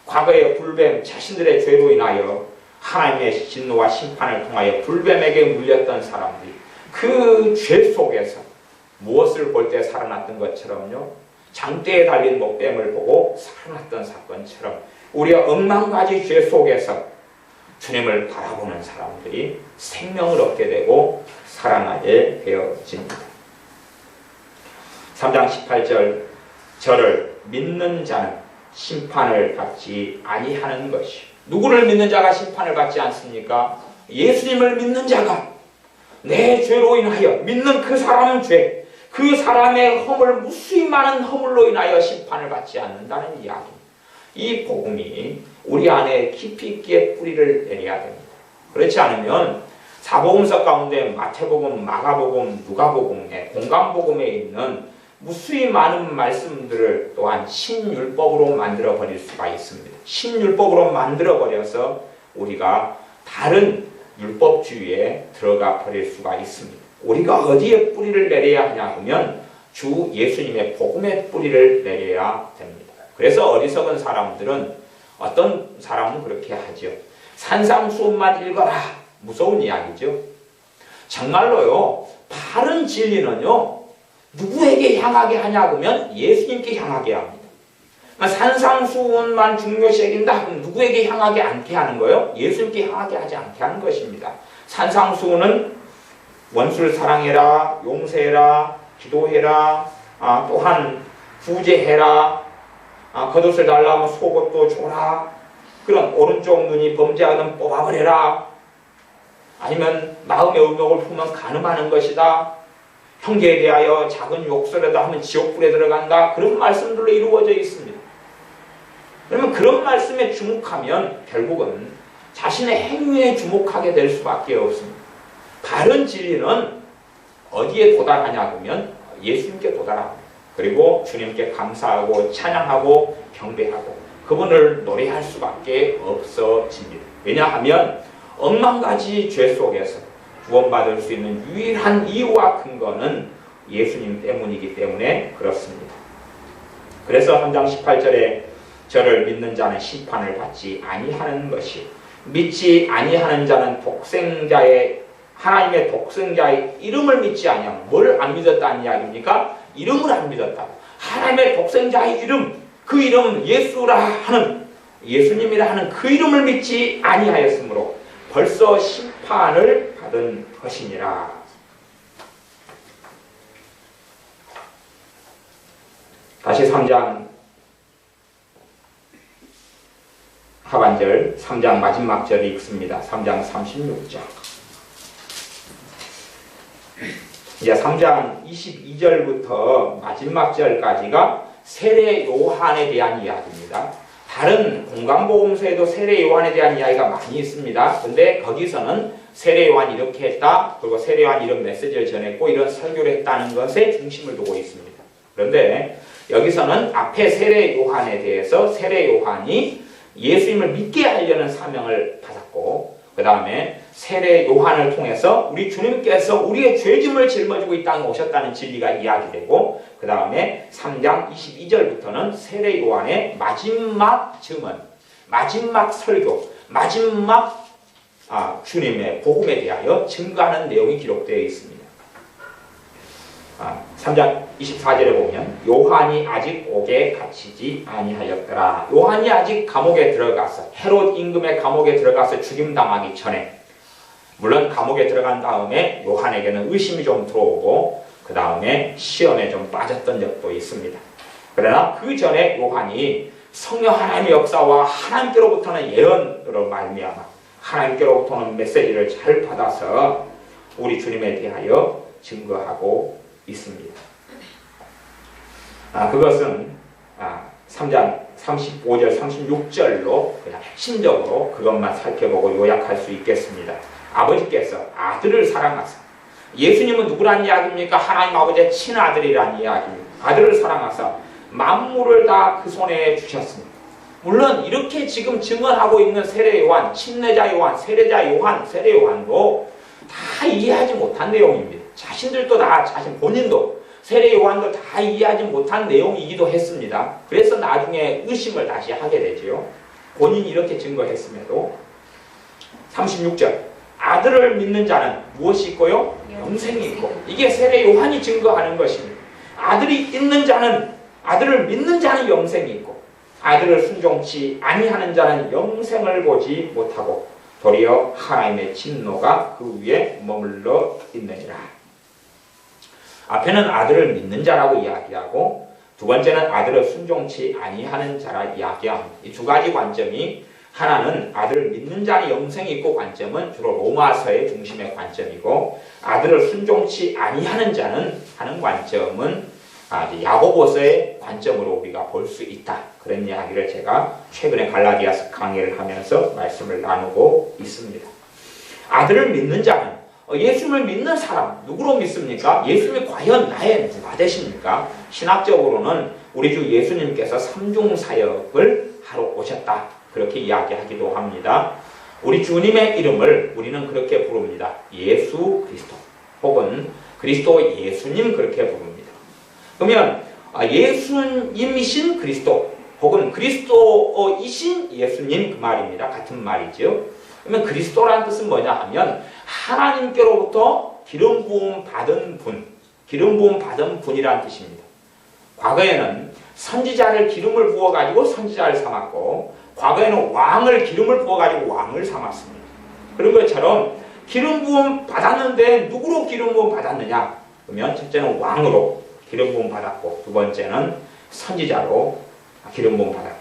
과거의 불뱀, 자신들의 죄로 인하여 하나님의 진노와 심판을 통하여 불뱀에게 물렸던 사람들이 그 죄 속에서 무엇을 볼 때 살아났던 것처럼요, 장대에 달린 목뱀을 보고 살아났던 사건처럼 우리가 억만가지 죄 속에서 주님을 바라보는 사람들이 생명을 얻게 되고 살아나게 되어집니다. 3장 18절 저를 믿는 자는 심판을 받지 아니하는 것이. 누구를 믿는 자가 심판을 받지 않습니까? 예수님을 믿는 자가 내 죄로 인하여 믿는 그 사람은 죄, 그 사람의 허물, 무수히 많은 허물로 인하여 심판을 받지 않는다는 이야기입니다. 이 복음이 우리 안에 깊이 있게 뿌리를 내려야 됩니다. 그렇지 않으면 사복음서 가운데 마태복음, 마가복음, 누가복음에 공간복음에 있는 무수히 많은 말씀들을 또한 신율법으로 만들어버릴 수가 있습니다. 신율법으로 만들어버려서 우리가 다른 율법주의에 들어가 버릴 수가 있습니다. 우리가 어디에 뿌리를 내려야 하냐 하면 주 예수님의 복음의 뿌리를 내려야 됩니다. 그래서 어리석은 사람들은, 어떤 사람은 그렇게 하죠. 산상수훈만 읽어라. 무서운 이야기죠. 정말로요, 바른 진리는요, 누구에게 향하게 하냐 그러면 예수님께 향하게 합니다. 산상수훈만 중요시 여긴다 그럼 누구에게 향하게 않게 하는 거예요? 예수님께 향하게 하지 않게 하는 것입니다. 산상수훈은 원수를 사랑해라, 용서해라, 기도해라, 또한 구제해라, 겉옷을 달라면 속옷도 줘라, 그런 오른쪽 눈이 범죄하든 뽑아버려라, 아니면 마음의 의욕을 품으면 간음하는 것이다, 형제에 대하여 작은 욕설이라도 하면 지옥불에 들어간다, 그런 말씀들로 이루어져 있습니다. 그러면 그런 말씀에 주목하면 결국은 자신의 행위에 주목하게 될 수밖에 없습니다. 바른 진리는 어디에 도달하냐 하면 예수님께 도달합니다. 그리고 주님께 감사하고 찬양하고 경배하고 그분을 노래할 수밖에 없어집니다. 왜냐하면 억만가지 죄 속에서 구원받을 수 있는 유일한 이유와 근거는 예수님 때문이기 때문에 그렇습니다. 그래서 3장 18절에 저를 믿는 자는 심판을 받지 아니하는 것이, 믿지 아니하는 자는 하나님의 독생자의 이름을 믿지 아니하면, 뭘 안 믿었다는 이야기입니까? 이름을 안 믿었다. 하나님의 독생자의 이름, 그 이름 예수라 하는, 예수님이라 하는 그 이름을 믿지 아니하였으므로 벌써 심판을 받은 것이니라. 다시 3장 하반절, 3장 마지막 절이 읽습니다. 3장 36절. 이제 3장 22절부터 마지막 절까지가 세례 요한에 대한 이야기입니다. 다른 공간복음서에도 세례 요한에 대한 이야기가 많이 있습니다. 근데 거기서는 세례 요한이 이렇게 했다, 그리고 세례 요한이 이런 메시지를 전했고 이런 설교를 했다는 것에 중심을 두고 있습니다. 그런데 여기서는 앞에 세례 요한에 대해서 세례 요한이 예수님을 믿게 하려는 사명을 받았고, 그 다음에 세례 요한을 통해서 우리 주님께서 우리의 죄짐을 짊어지고 이 땅에 오셨다는 진리가 이야기되고, 그 다음에 3장 22절부터는 세례 요한의 마지막 증언, 마지막 설교, 마지막 주님의 복음에 대하여 증거하는 내용이 기록되어 있습니다. 3장 24절에 보면 요한이 아직 옥에 갇히지 아니하였더라. 요한이 아직 감옥에 들어가서 헤롯 임금의 감옥에 들어가서 죽임당하기 전에, 물론 감옥에 들어간 다음에 요한에게는 의심이 좀 들어오고 그 다음에 시험에 좀 빠졌던 적도 있습니다. 그러나 그 전에 요한이 성령 하나님의 역사와 하나님께로부터는 예언으로 말미암아 하나님께로부터는 메시지를 잘 받아서 우리 주님에 대하여 증거하고 있습니다. 그것은 3장 35절 36절로 그냥 핵심적으로 그것만 살펴보고 요약할 수 있겠습니다. 아버지께서 아들을 사랑하사, 예수님은 누구란 이야기입니까? 하나님 아버지의 친아들이란 이야기입니다. 아들을 사랑하사 만물을 다 그 손에 주셨습니다. 물론 이렇게 지금 증언하고 있는 세례 요한, 침례자 요한, 세례자 요한, 세례 요한도 다 이해하지 못한 내용입니다. 자신들도 다 자신 본인도 세례 요한도 다 이해하지 못한 내용이기도 했습니다. 그래서 나중에 의심을 다시 하게 되지요. 본인이 이렇게 증거했음에도. 36절 아들을 믿는 자는 무엇이 있고요? 영생이 있고. 이게 세례 요한이 증거하는 것입니다. 아들을 믿는 자는 영생이 있고 아들을 순종치 아니하는 자는 영생을 보지 못하고 도리어 하나님의 진노가 그 위에 머물러 있느니라. 앞에는 아들을 믿는 자라고 이야기하고 두 번째는 아들을 순종치 아니하는 자라 이야기합니다. 이 두 가지 관점이, 하나는 아들을 믿는 자는 영생이 있고 관점은 주로 로마서의 중심의 관점이고, 아들을 순종치 아니하는 자는 하는 관점은 야고보서의 관점으로 우리가 볼 수 있다. 그런 이야기를 제가 최근에 갈라디아서 강의를 하면서 말씀을 나누고 있습니다. 아들을 믿는 자는, 예수님을 믿는 사람 누구로 믿습니까? 예수님이 과연 나의 누가 되십니까? 신학적으로는 우리 주 예수님께서 삼중사역을 하러 오셨다, 그렇게 이야기하기도 합니다. 우리 주님의 이름을 우리는 그렇게 부릅니다. 예수 그리스도, 혹은 그리스도 예수님, 그렇게 부릅니다. 그러면 예수님이신 그리스도 혹은 그리스도이신 예수님, 그 말입니다. 같은 말이죠. 그러면 그리스도라는 뜻은 뭐냐 하면 하나님께로부터 기름 부음 받은 분, 기름 부음 받은 분이라는 뜻입니다. 과거에는 선지자를 기름을 부어가지고 선지자를 삼았고, 과거에는 왕을 기름을 부어가지고 왕을 삼았습니다. 그런 것처럼 기름 부음 받았는데 누구로 기름 부음 받았느냐? 그러면 첫째는 왕으로 기름 부음 받았고, 두 번째는 선지자로 기름 부음 받았고,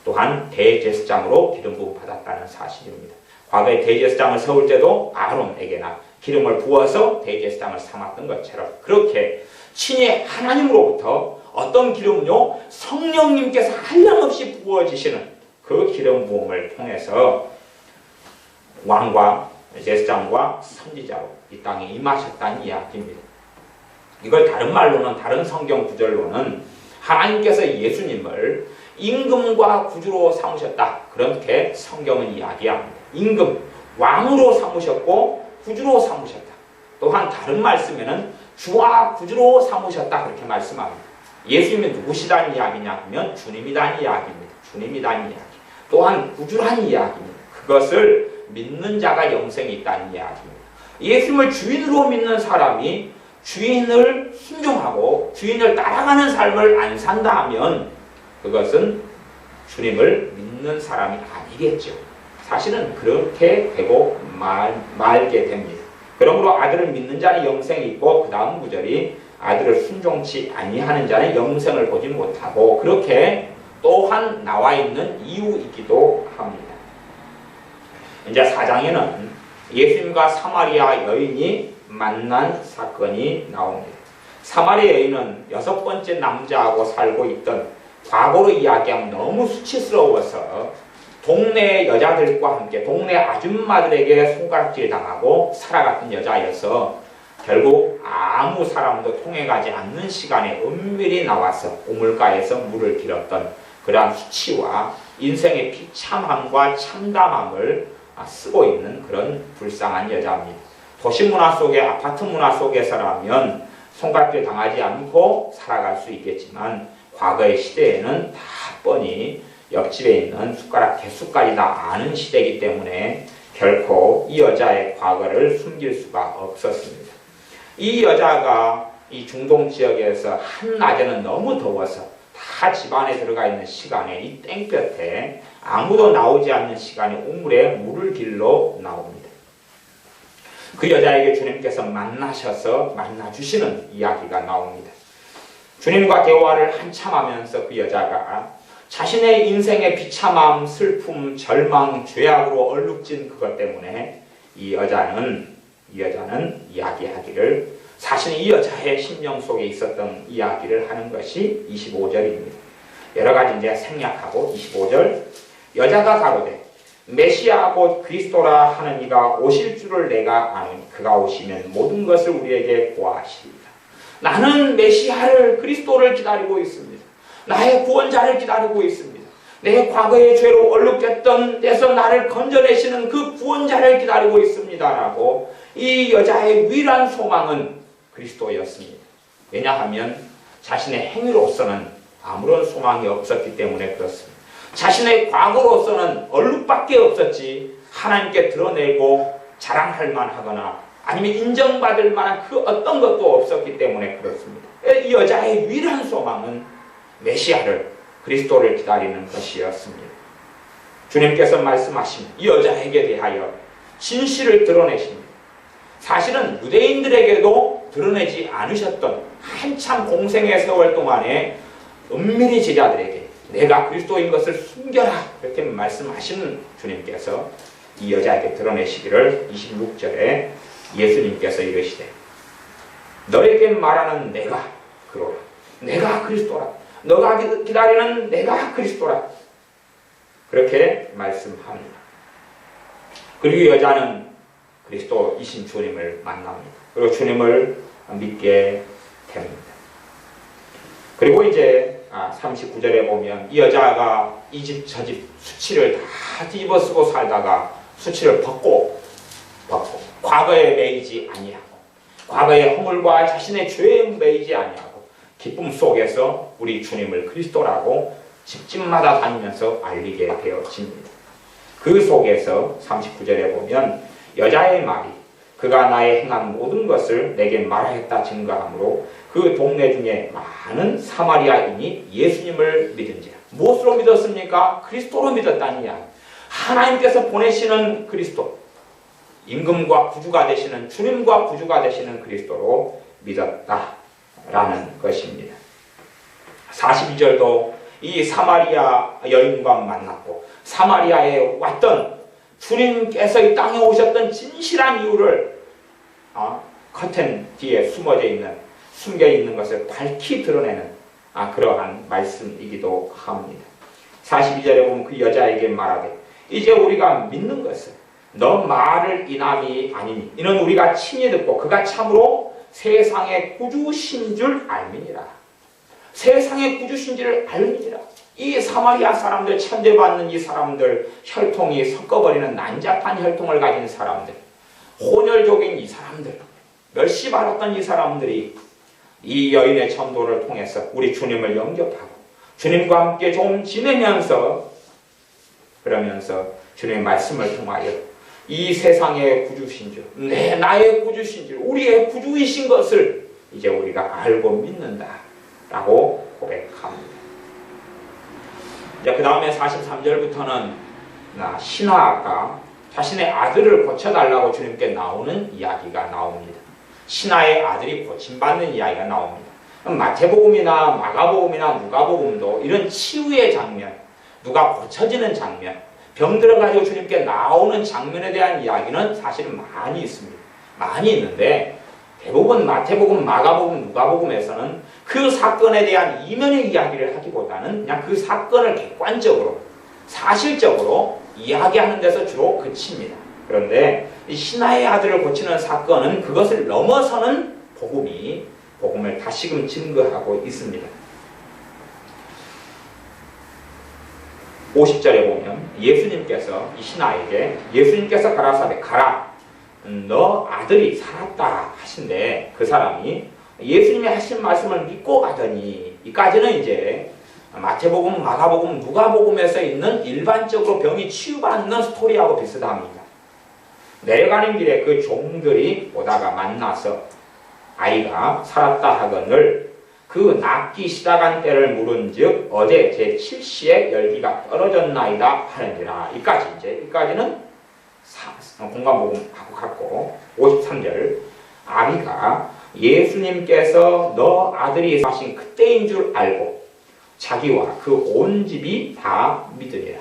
또한 대제사장으로 기름 부음 받았다는 사실입니다. 과거에 대제사장을 세울 때도 아론에게나 기름을 부어서 대제사장을 삼았던 것처럼, 그렇게 친히 하나님으로부터 어떤 기름은요, 성령님께서 한량없이 부어지시는 그 기름 부음을 통해서 왕과 제사장과 선지자로 이 땅에 임하셨다는 이야기입니다. 이걸 다른 말로는, 다른 성경 구절로는 하나님께서 예수님을 임금과 구주로 삼으셨다, 그렇게 성경은 이야기합니다. 임금, 왕으로 삼으셨고 구주로 삼으셨다. 또한 다른 말씀에는 주와 구주로 삼으셨다, 그렇게 말씀합니다. 예수님이 누구시다는 이야기냐 하면 주님이라는 이야기입니다. 주님이라는 이야기. 또한 구주라는 이야기입니다. 그것을 믿는 자가 영생이 있다는 이야기입니다. 예수님을 주인으로 믿는 사람이 주인을 순종하고 주인을 따라가는 삶을 안 산다 하면 그것은 주님을 믿는 사람이 아니겠죠. 사실은 그렇게 되고 말게 됩니다. 그러므로 아들을 믿는 자는 영생이 있고, 그 다음 구절이 아들을 순종치 아니하는 자는 영생을 보지 못하고, 그렇게 또한 나와 있는 이유이기도 합니다. 이제 4장에는 예수님과 사마리아 여인이 만난 사건이 나옵니다. 사마리아 여인은 6번째 남자하고 살고 있던, 과거로 이야기하면 너무 수치스러워서 동네 여자들과 함께 동네 아줌마들에게 손가락질 당하고 살아갔던 여자여서 결국 아무 사람도 통해가지 않는 시간에 은밀히 나와서 우물가에서 물을 길었던 그러한 수치와 인생의 비참함과 참담함을 쓰고 있는 그런 불쌍한 여자입니다. 도시 문화 속에, 아파트 문화 속에서라면 손가락질 당하지 않고 살아갈 수 있겠지만, 과거의 시대에는 다 뻔히 옆집에 있는 숟가락 개수까지 다 아는 시대이기 때문에 결코 이 여자의 과거를 숨길 수가 없었습니다. 이 여자가 이 중동 지역에서 한낮에는 너무 더워서 다 집안에 들어가 있는 시간에 이 땡볕에 아무도 나오지 않는 시간에 우물에 물을 길러 나옵니다. 그 여자에게 주님께서 만나주시는 이야기가 나옵니다. 주님과 대화를 한참 하면서 그 여자가 자신의 인생의 비참함, 슬픔, 절망, 죄악으로 얼룩진 그것 때문에 이 여자는 이야기하기를 사실 이 여자의 심령 속에 있었던 이야기를 하는 것이 25절입니다. 여러 가지 이제 생략하고 25절 여자가 가로되 메시아 곧 그리스도라 하는 이가 오실 줄을 내가 아노니 그가 오시면 모든 것을 우리에게 고하시리이다. 나는 메시아를 그리스도를 기다리고 있습니다. 나의 구원자를 기다리고 있습니다. 내 과거의 죄로 얼룩졌던 데서 나를 건져내시는 그 구원자를 기다리고 있습니다라고 이 여자의 유일한 소망은 그리스도였습니다. 왜냐하면 자신의 행위로서는 아무런 소망이 없었기 때문에 그렇습니다. 자신의 과거로서는 얼룩밖에 없었지 하나님께 드러내고 자랑할 만하거나 아니면 인정받을 만한 그 어떤 것도 없었기 때문에 그렇습니다. 이 여자의 유일한 소망은 메시아를 그리스도를 기다리는 것이었습니다. 주님께서 말씀하신 이 여자에게 대하여 진실을 드러내십니다. 사실은 유대인들에게도 드러내지 않으셨던 한참 공생의 세월 동안에 은밀히 제자들에게 내가 그리스도인 것을 숨겨라 이렇게 말씀하시는 주님께서 이 여자에게 드러내시기를 26절에 예수님께서 이르시되 너에게 말하는 내가 그로라. 내가 그리스도라. 너가 기다리는 내가 그리스도라. 그렇게 말씀합니다. 그리고 여자는 그리스도이신 주님을 만납니다. 그리고 주님을 믿게 됩니다. 그리고 이제 39절에 보면 이 여자가 이 집 저 집 수치를 다 뒤집어 쓰고 살다가 수치를 벗고 과거에 매이지 아니하고 과거의 허물과 자신의 죄에 매이지 아니하고 기쁨 속에서 우리 주님을 그리스도라고 집집마다 다니면서 알리게 되어집니다. 그 속에서 39절에 보면 여자의 말이 그가 나의 행한 모든 것을 내게 말하였다 증거하므로 그 동네 중에 많은 사마리아인이 예수님을 믿은지라. 무엇으로 믿었습니까? 그리스도로 믿었다는 이야기. 하나님께서 보내시는 그리스도, 임금과 구주가 되시는 주님과 구주가 되시는 그리스도로 믿었다라는 것입니다. 42절도 이 사마리아 여인과 만났고 사마리아에 왔던 주님께서 이 땅에 오셨던 진실한 이유를 커튼 뒤에 숨겨 있는 것을 밝히 드러내는 그러한 말씀이기도 합니다. 42절에 보면 그 여자에게 말하되 이제 우리가 믿는 것은 너 말을 인함이 아니니 이는 우리가 친히 듣고 그가 참으로 세상의 구주신 줄 알미니라. 세상의 구주신 줄 알미니라. 이 사마리아 사람들, 천대받는 이 사람들, 혈통이 섞어버리는 난잡한 혈통을 가진 사람들, 혼혈족인 이 사람들, 멸시 받았던 이 사람들이 이 여인의 전도를 통해서 우리 주님을 영접하고 주님과 함께 좀 지내면서 그러면서 주님의 말씀을 통하여 이 세상의 구주신 줄, 나의 구주신 줄, 우리의 구주이신 것을 이제 우리가 알고 믿는다라고 고백합니다. 그 다음에 43절부터는 신하가 자신의 아들을 고쳐달라고 주님께 나오는 이야기가 나옵니다. 신하의 아들이 고침받는 이야기가 나옵니다. 마태복음이나 마가복음이나 누가복음도 이런 치유의 장면, 누가 고쳐지는 장면, 병들어 가지고 주님께 나오는 장면에 대한 이야기는 사실은 많이 있습니다. 많이 있는데 대부분 마태복음, 마가복음, 누가복음에서는 그 사건에 대한 이면의 이야기를 하기보다는 그냥 그 사건을 객관적으로, 사실적으로 이야기하는 데서 주로 그칩니다. 그런데 이 신하의 아들을 고치는 사건은 그것을 넘어서는 복음을 다시금 증거하고 있습니다. 50절에 보면 예수님께서 이 신하에게 예수님께서 가라사대 가라 너 아들이 살았다 하신데 그 사람이 예수님이 하신 말씀을 믿고 가더니 이까지는 이제 마태복음, 마가복음, 누가복음에서 있는 일반적으로 병이 치유받는 스토리하고 비슷합니다. 내려가는 길에 그 종들이 오다가 만나서 아이가 살았다 하거늘 그 낫기 시작한 때를 물은즉 어제 제 7시에 열기가 떨어졌나이다 하느니라. 이까지는 공관복음하고 같고 53절 아비가 예수님께서 너 아들이 사신 그때인 줄 알고 자기와 그 온 집이 다 믿으리라.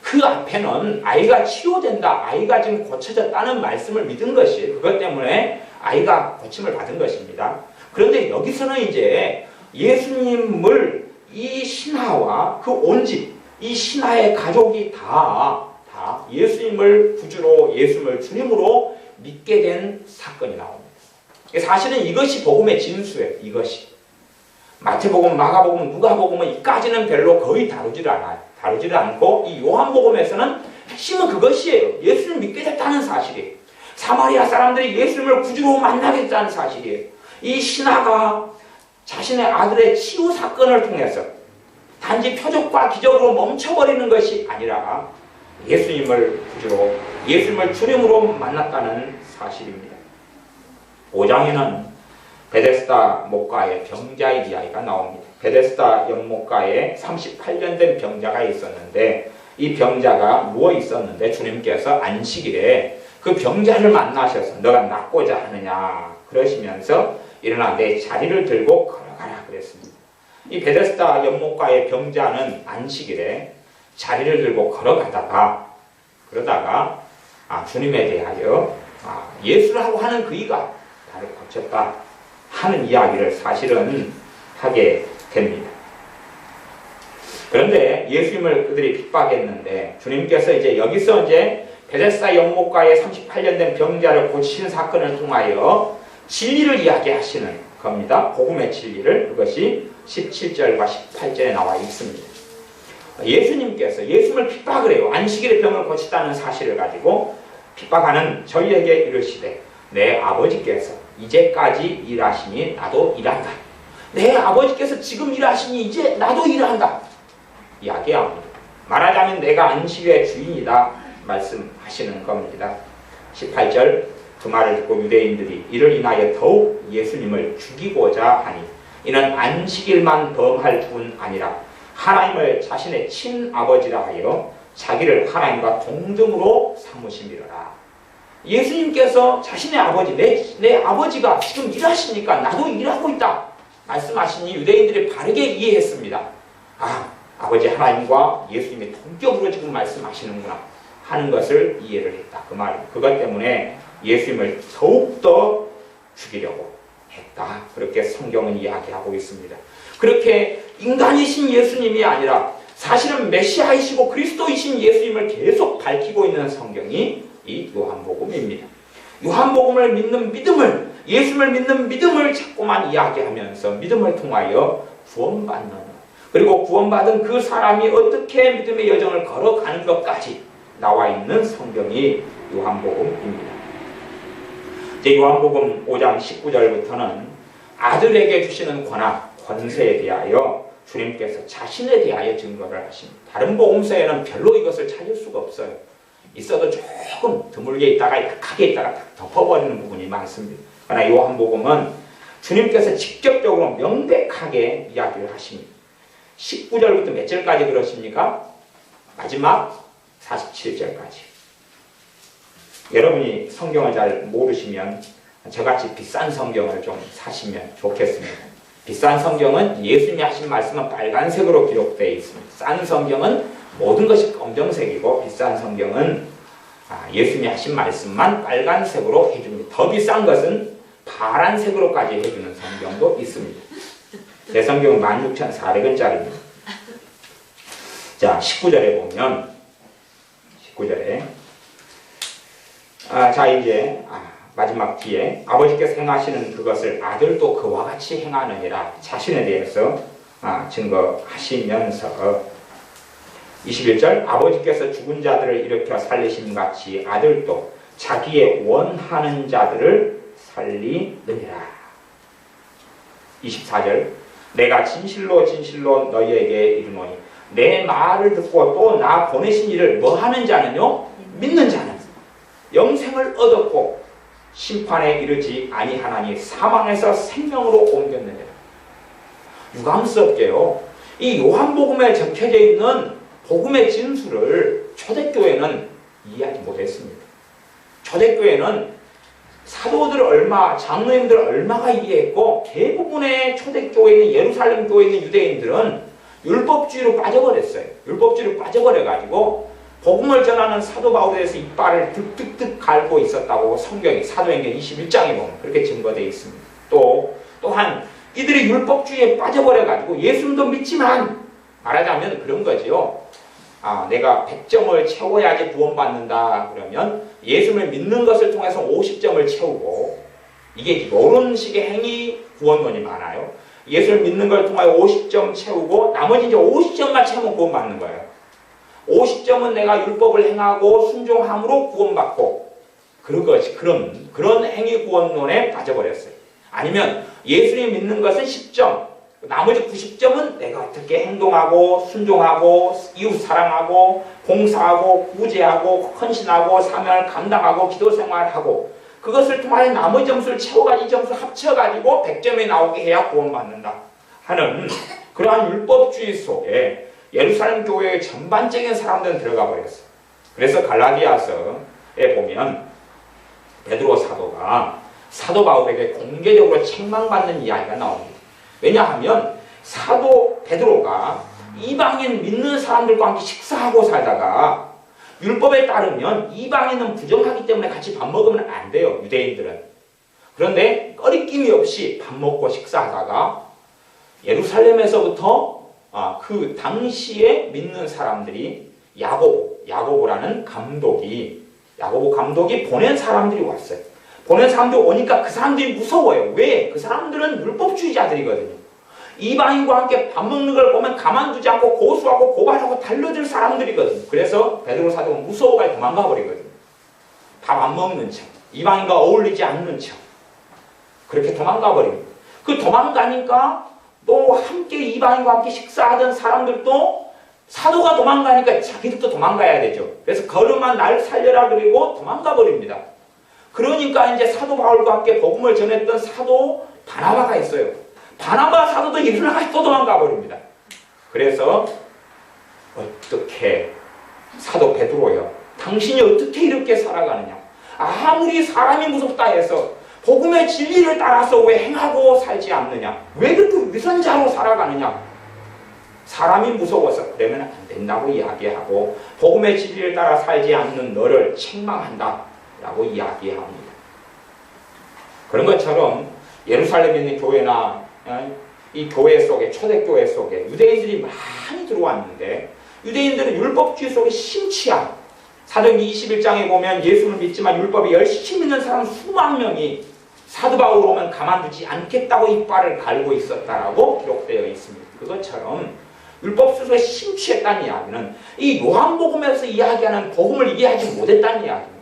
그 앞에는 아이가 치유된다, 아이가 지금 고쳐졌다는 말씀을 믿은 것이 그것 때문에 아이가 고침을 받은 것입니다. 그런데 여기서는 이제 예수님을 이 신하와 그 온 집, 이 신하의 가족이 다 예수님을 구주로, 예수님을 주님으로 믿게 된 사건이 나옵니다. 사실은 이것이 복음의 진수예요. 이것이. 마태복음, 마가복음, 누가복음은 이까지는 별로 거의 다루지를 않아요. 다루지를 않고 이 요한복음에서는 핵심은 그것이에요. 예수님을 믿게 됐다는 사실이에요. 사마리아 사람들이 예수님을 구주로 만나게 됐다는 사실이에요. 이 신하가 자신의 아들의 치유 사건을 통해서 단지 표적과 기적으로 멈춰버리는 것이 아니라 예수님을 구주로, 예수님을 주님으로 만났다는 사실입니다. 5장에는 베데스다 목가의 병자의 이야기가 나옵니다. 베데스다 연못가에 38년 된 병자가 있었는데 이 병자가 누워 있었는데 주님께서 안식일에 그 병자를 만나셔서 너가 낫고자 하느냐 그러시면서 일어나 내 자리를 들고 걸어가라 그랬습니다. 이 베데스다 연못가의 병자는 안식일에 자리를 들고 걸어가다가 그러다가 주님에 대하여 예수라고 하는 그이가 나를 고쳤다 하는 이야기를 사실은 하게 됩니다. 그런데 예수님을 그들이 핍박했는데 주님께서 이제 여기서 이제 베데스다 연못가에 38년 된 병자를 고치신 사건을 통하여 진리를 이야기하시는 겁니다. 복음의 진리를. 그것이 17절과 18절에 나와 있습니다. 예수님께서 예수님을 핍박을 해요. 안식일에 병을 고쳤다는 사실을 가지고 핍박하는 저희에게 이르시되 내 아버지께서 이제까지 일하시니 나도 일한다. 내 아버지께서 지금 일하시니 이제 나도 일한다. 이야기합니다. 말하자면 내가 안식일의 주인이다 말씀하시는 겁니다. 18절 그 말을 듣고 유대인들이 이를 인하여 더욱 예수님을 죽이고자 하니 이는 안식일만 범할 뿐 아니라 하나님을 자신의 친아버지라 하여 자기를 하나님과 동등으로 삼으심이로라. 예수님께서 자신의 아버지, 내 아버지가 지금 일하시니까 나도 일하고 있다 말씀하시니 유대인들이 바르게 이해했습니다. 아버지 하나님과 예수님이 동격으로 지금 말씀하시는구나 하는 것을 이해를 했다. 그 말입니다. 그것 때문에 예수님을 더욱더 죽이려고 했다. 그렇게 성경은 이야기하고 있습니다. 그렇게 인간이신 예수님이 아니라 사실은 메시아이시고 그리스도이신 예수님을 계속 밝히고 있는 성경이 이 요한복음입니다. 요한복음을 믿는 믿음을, 예수님을 믿는 믿음을 자꾸만 이야기하면서 믿음을 통하여 구원받는, 그리고 구원받은 그 사람이 어떻게 믿음의 여정을 걸어가는 것까지 나와 있는 성경이 요한복음입니다. 이제 요한복음 5장 19절부터는 아들에게 주시는 권한, 권세에 대하여 주님께서 자신에 대하여 증거를 하십니다. 다른 복음서에는 별로 이것을 찾을 수가 없어요. 있어도 조금 드물게 있다가 약하게 있다가 덮어버리는 부분이 많습니다. 그러나 요한복음은 주님께서 직접적으로 명백하게 이야기를 하십니다. 19절부터 몇 절까지 그러십니까? 마지막 47절까지. 여러분이 성경을 잘 모르시면 저같이 비싼 성경을 좀 사시면 좋겠습니다. 비싼 성경은 예수님이 하신 말씀은 빨간색으로 기록되어 있습니다. 싼 성경은 모든 것이 검정색이고 비싼 성경은 예수님이 하신 말씀만 빨간색으로 해줍니다. 더 비싼 것은 파란색으로까지 해주는 성경도 있습니다. 제 성경은 16,400원짜리입니다. 자, 19절에 보면 19절에 자 이제 마지막 뒤에 아버지께서 행하시는 그것을 아들도 그와 같이 행하느니라 자신에 대해서 증거하시면서 21절 아버지께서 죽은 자들을 일으켜 살리심 같이 아들도 자기의 원하는 자들을 살리느니라. 24절 내가 진실로 진실로 너희에게 이르노니 내 말을 듣고 또 나 보내신 이를 뭐 하는 자는요? 믿는 자는. 영생을 얻었고 심판에 이르지 아니하나니 사망에서 생명으로 옮겼느니라. 유감스럽게요, 이 요한복음에 적혀져 있는 복음의 진술을 초대교회는 이해하지 못했습니다. 초대교회는 사도들 얼마, 장로님들 얼마가 이해했고, 대부분의 초대교회에 있는 예루살렘 교회에 있는 유대인들은 율법주의로 빠져버렸어요. 율법주의로 빠져버려가지고 복음을 전하는 사도 바울에 대해서 이빨을 득득득 갈고 있었다고 성경이 사도행전 21장에 보면 그렇게 증거되어 있습니다. 또한 이들이 율법주의에 빠져버려가지고 예수님도 믿지만, 말하자면 그런 거지요. 내가 100점을 채워야지 구원받는다 그러면 예수님을 믿는 것을 통해서 50점을 채우고, 이게 이런 식의 행위 구원론이 많아요. 예수를 믿는 걸 통하여 50점 채우고 나머지 이제 50점만 채우면 구원받는 거예요. 50점은 내가 율법을 행하고 순종함으로 구원받고, 그런 행위 구원론에 빠져버렸어요. 아니면 예수님 믿는 것은 10점, 나머지 90점은 내가 어떻게 행동하고 순종하고 이웃 사랑하고 봉사하고 구제하고 헌신하고 사명을 감당하고 기도 생활하고, 그것을 통하여 나머지 점수를 채워가지고 이 점수 합쳐가지고 100점이 나오게 해야 구원받는다 하는 그러한 율법주의 속에 예루살렘 교회의 전반적인 사람들은 들어가 버렸어요. 그래서 갈라디아서에 보면 베드로 사도가 사도 바울에게 공개적으로 책망받는 이야기가 나옵니다. 왜냐하면 사도 베드로가 이방인 믿는 사람들과 함께 식사하고 살다가, 율법에 따르면 이방인은 부정하기 때문에 같이 밥 먹으면 안 돼요, 유대인들은. 그런데 꺼리낌이 없이 밥 먹고 식사하다가 예루살렘에서부터 그 당시에 믿는 사람들이 야고보라는 야고보 감독이 보낸 사람들이 왔어요. 보낸 사람들이 오니까 그 사람들이 무서워요. 왜? 그 사람들은 율법주의자들이거든요. 이방인과 함께 밥 먹는 걸 보면 가만두지 않고 고소하고 고발하고 달려들 사람들이거든요. 그래서 베드로 사도가 무서워가 도망가 버리거든요. 밥 안 먹는 척, 이방인과 어울리지 않는 척, 그렇게 도망가 버립니다. 그 도망가니까 또 함께 이방인과 함께 식사하던 사람들도 사도가 도망가니까 자기들도 도망가야 되죠. 그래서 걸음아 날 살려라 그리고 도망가 버립니다. 그러니까 이제 사도 바울과 함께 복음을 전했던 사도 바나바가 있어요. 바나바 사도도 일어나서 또 도망가 버립니다. 그래서 어떻게 사도 베드로요, 당신이 어떻게 이렇게 살아가느냐? 아무리 사람이 무섭다 해서 복음의 진리를 따라서 왜 행하고 살지 않느냐? 왜 그렇게 위선자로 살아가느냐? 사람이 무서워서 그러면 안 된다고 이야기하고, 복음의 진리를 따라 살지 않는 너를 책망한다 라고 이야기합니다. 그런 것처럼 예루살렘에 있는 교회나 이 교회 속에, 초대교회 속에 유대인들이 많이 들어왔는데, 유대인들은 율법주의 속에 심취한, 사도행전 21장에 보면 예수를 믿지만 율법에 열심히 믿는 사람 수만 명이 사도 바울 오면 가만두지 않겠다고 이빨을 갈고 있었다라고 기록되어 있습니다. 그것처럼 율법 속에 심취했다는 이야기는 이 요한복음에서 이야기하는 복음을 이해하지 못했다는 이야기입니다.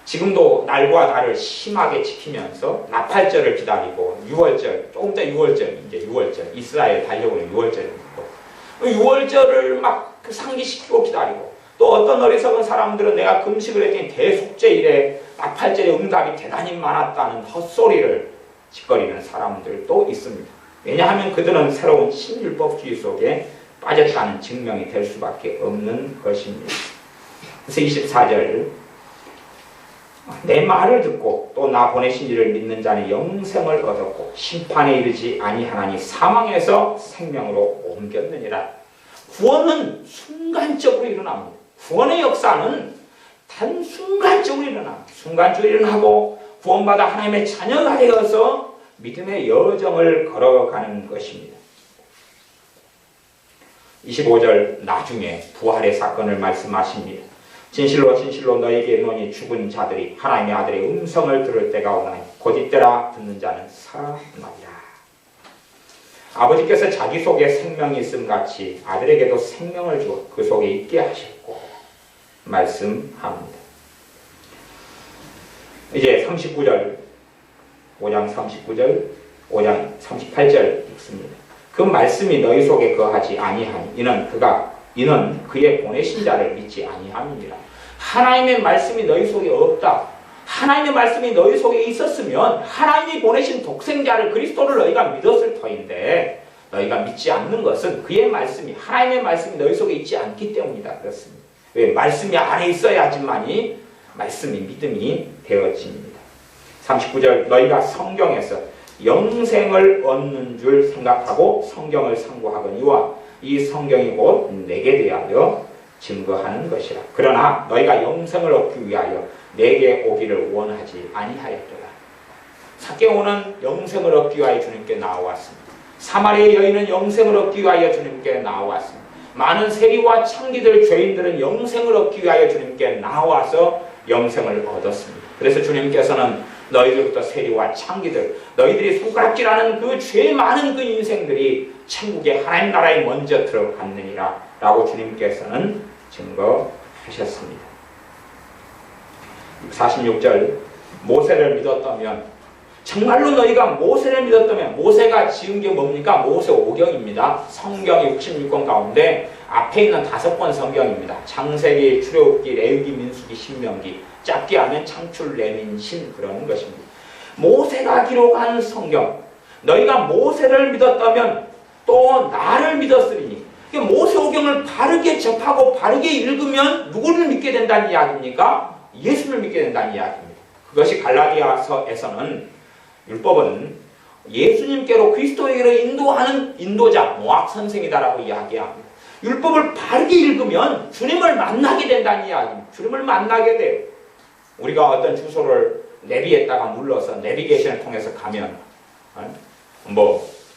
지금도 날과 달을 심하게 지키면서 나팔절을 기다리고, 6월절, 조금 더 6월절, 이제 6월절, 이스라엘 달려오는 6월절입니다. 6월절을 막 상기시키고 기다리고, 또 어떤 어리석은 사람들은 내가 금식을 했더니 대속죄일에 나팔절의 응답이 대단히 많았다는 헛소리를 짓거리는 사람들도 있습니다. 왜냐하면 그들은 새로운 신율법주의 속에 빠졌다는 증명이 될 수밖에 없는 것입니다. 그래서 24절, 내 말을 듣고 또 나 보내신 이를 믿는 자는 영생을 얻었고 심판에 이르지 아니하나니 사망에서 생명으로 옮겼느니라. 구원은 순간적으로 일어납니다. 구원의 역사는 단순간적으로 일어납니다. 순간적으로 일어나고 구원받아 하나님의 자녀가 되어서 믿음의 여정을 걸어가는 것입니다. 25절 나중에 부활의 사건을 말씀하십니다. 진실로 진실로 너에게 이르노니 죽은 자들이 하나님의 아들의 음성을 들을 때가 오나니 곧 이때라 듣는 자는 살아나리라. 아버지께서 자기 속에 생명이 있음 같이 아들에게도 생명을 주어 그 속에 있게 하셨고 말씀합니다. 이제 39절, 5장 39절, 5장 38절 읽습니다. 그 말씀이 너희 속에 거하지 아니하니 이는 그의 보내신 자를 믿지 아니함이니라. 하나님의 말씀이 너희 속에 없다. 하나님의 말씀이 너희 속에 있었으면 하나님이 보내신 독생자를 그리스도를 너희가 믿었을 터인데 너희가 믿지 않는 것은 그의 말씀이 하나님의 말씀이 너희 속에 있지 않기 때문이다. 그렇습니다. 왜? 말씀이 안에 있어야지만이 말씀이 믿음이 되어집니다. 39절 너희가 성경에서 영생을 얻는 줄 생각하고 성경을 상고하거니와 이 성경이 곧 내게 대하여 증거하는 것이라. 그러나 너희가 영생을 얻기 위하여 내게 오기를 원하지 아니하였더라. 삭개오는 영생을 얻기 위하여 주님께 나와왔습니다. 사마리아 여인은 영생을 얻기 위하여 주님께 나와왔습니다. 많은 세리와 창기들, 죄인들은 영생을 얻기 위하여 주님께 나와서 영생을 얻었습니다. 그래서 주님께서는 너희들부터 세리와 창기들, 너희들이 손가락질하는 그 죄 많은 그 인생들이 천국의 하나님 나라에 먼저 들어갔느니라 라고 주님께서는 증거하셨습니다. 46절 모세를 믿었다면, 정말로 너희가 모세를 믿었다면, 모세가 지은 게 뭡니까? 모세오경입니다. 성경 66권 가운데 앞에 있는 5권 성경입니다. 창세기, 출애굽기, 레위기, 민수기, 신명기, 짧게 하면 창출, 레민, 신 그러는 것입니다. 모세가 기록한 성경, 너희가 모세를 믿었다면 또 나를 믿었으리니, 모세오경을 바르게 접하고 바르게 읽으면 누구를 믿게 된다는 이야기입니까? 예수를 믿게 된다는 이야기입니다. 그것이 갈라디아서에서는 율법은 예수님께로 그리스도에게로 인도하는 인도자, 모학 선생이다라고 이야기합니다. 율법을 바르게 읽으면 주님을 만나게 된다는 이야기입니다. 주님을 만나게 돼요. 우리가 어떤 주소를 내비에다가 눌러서 내비게이션을 통해서 가면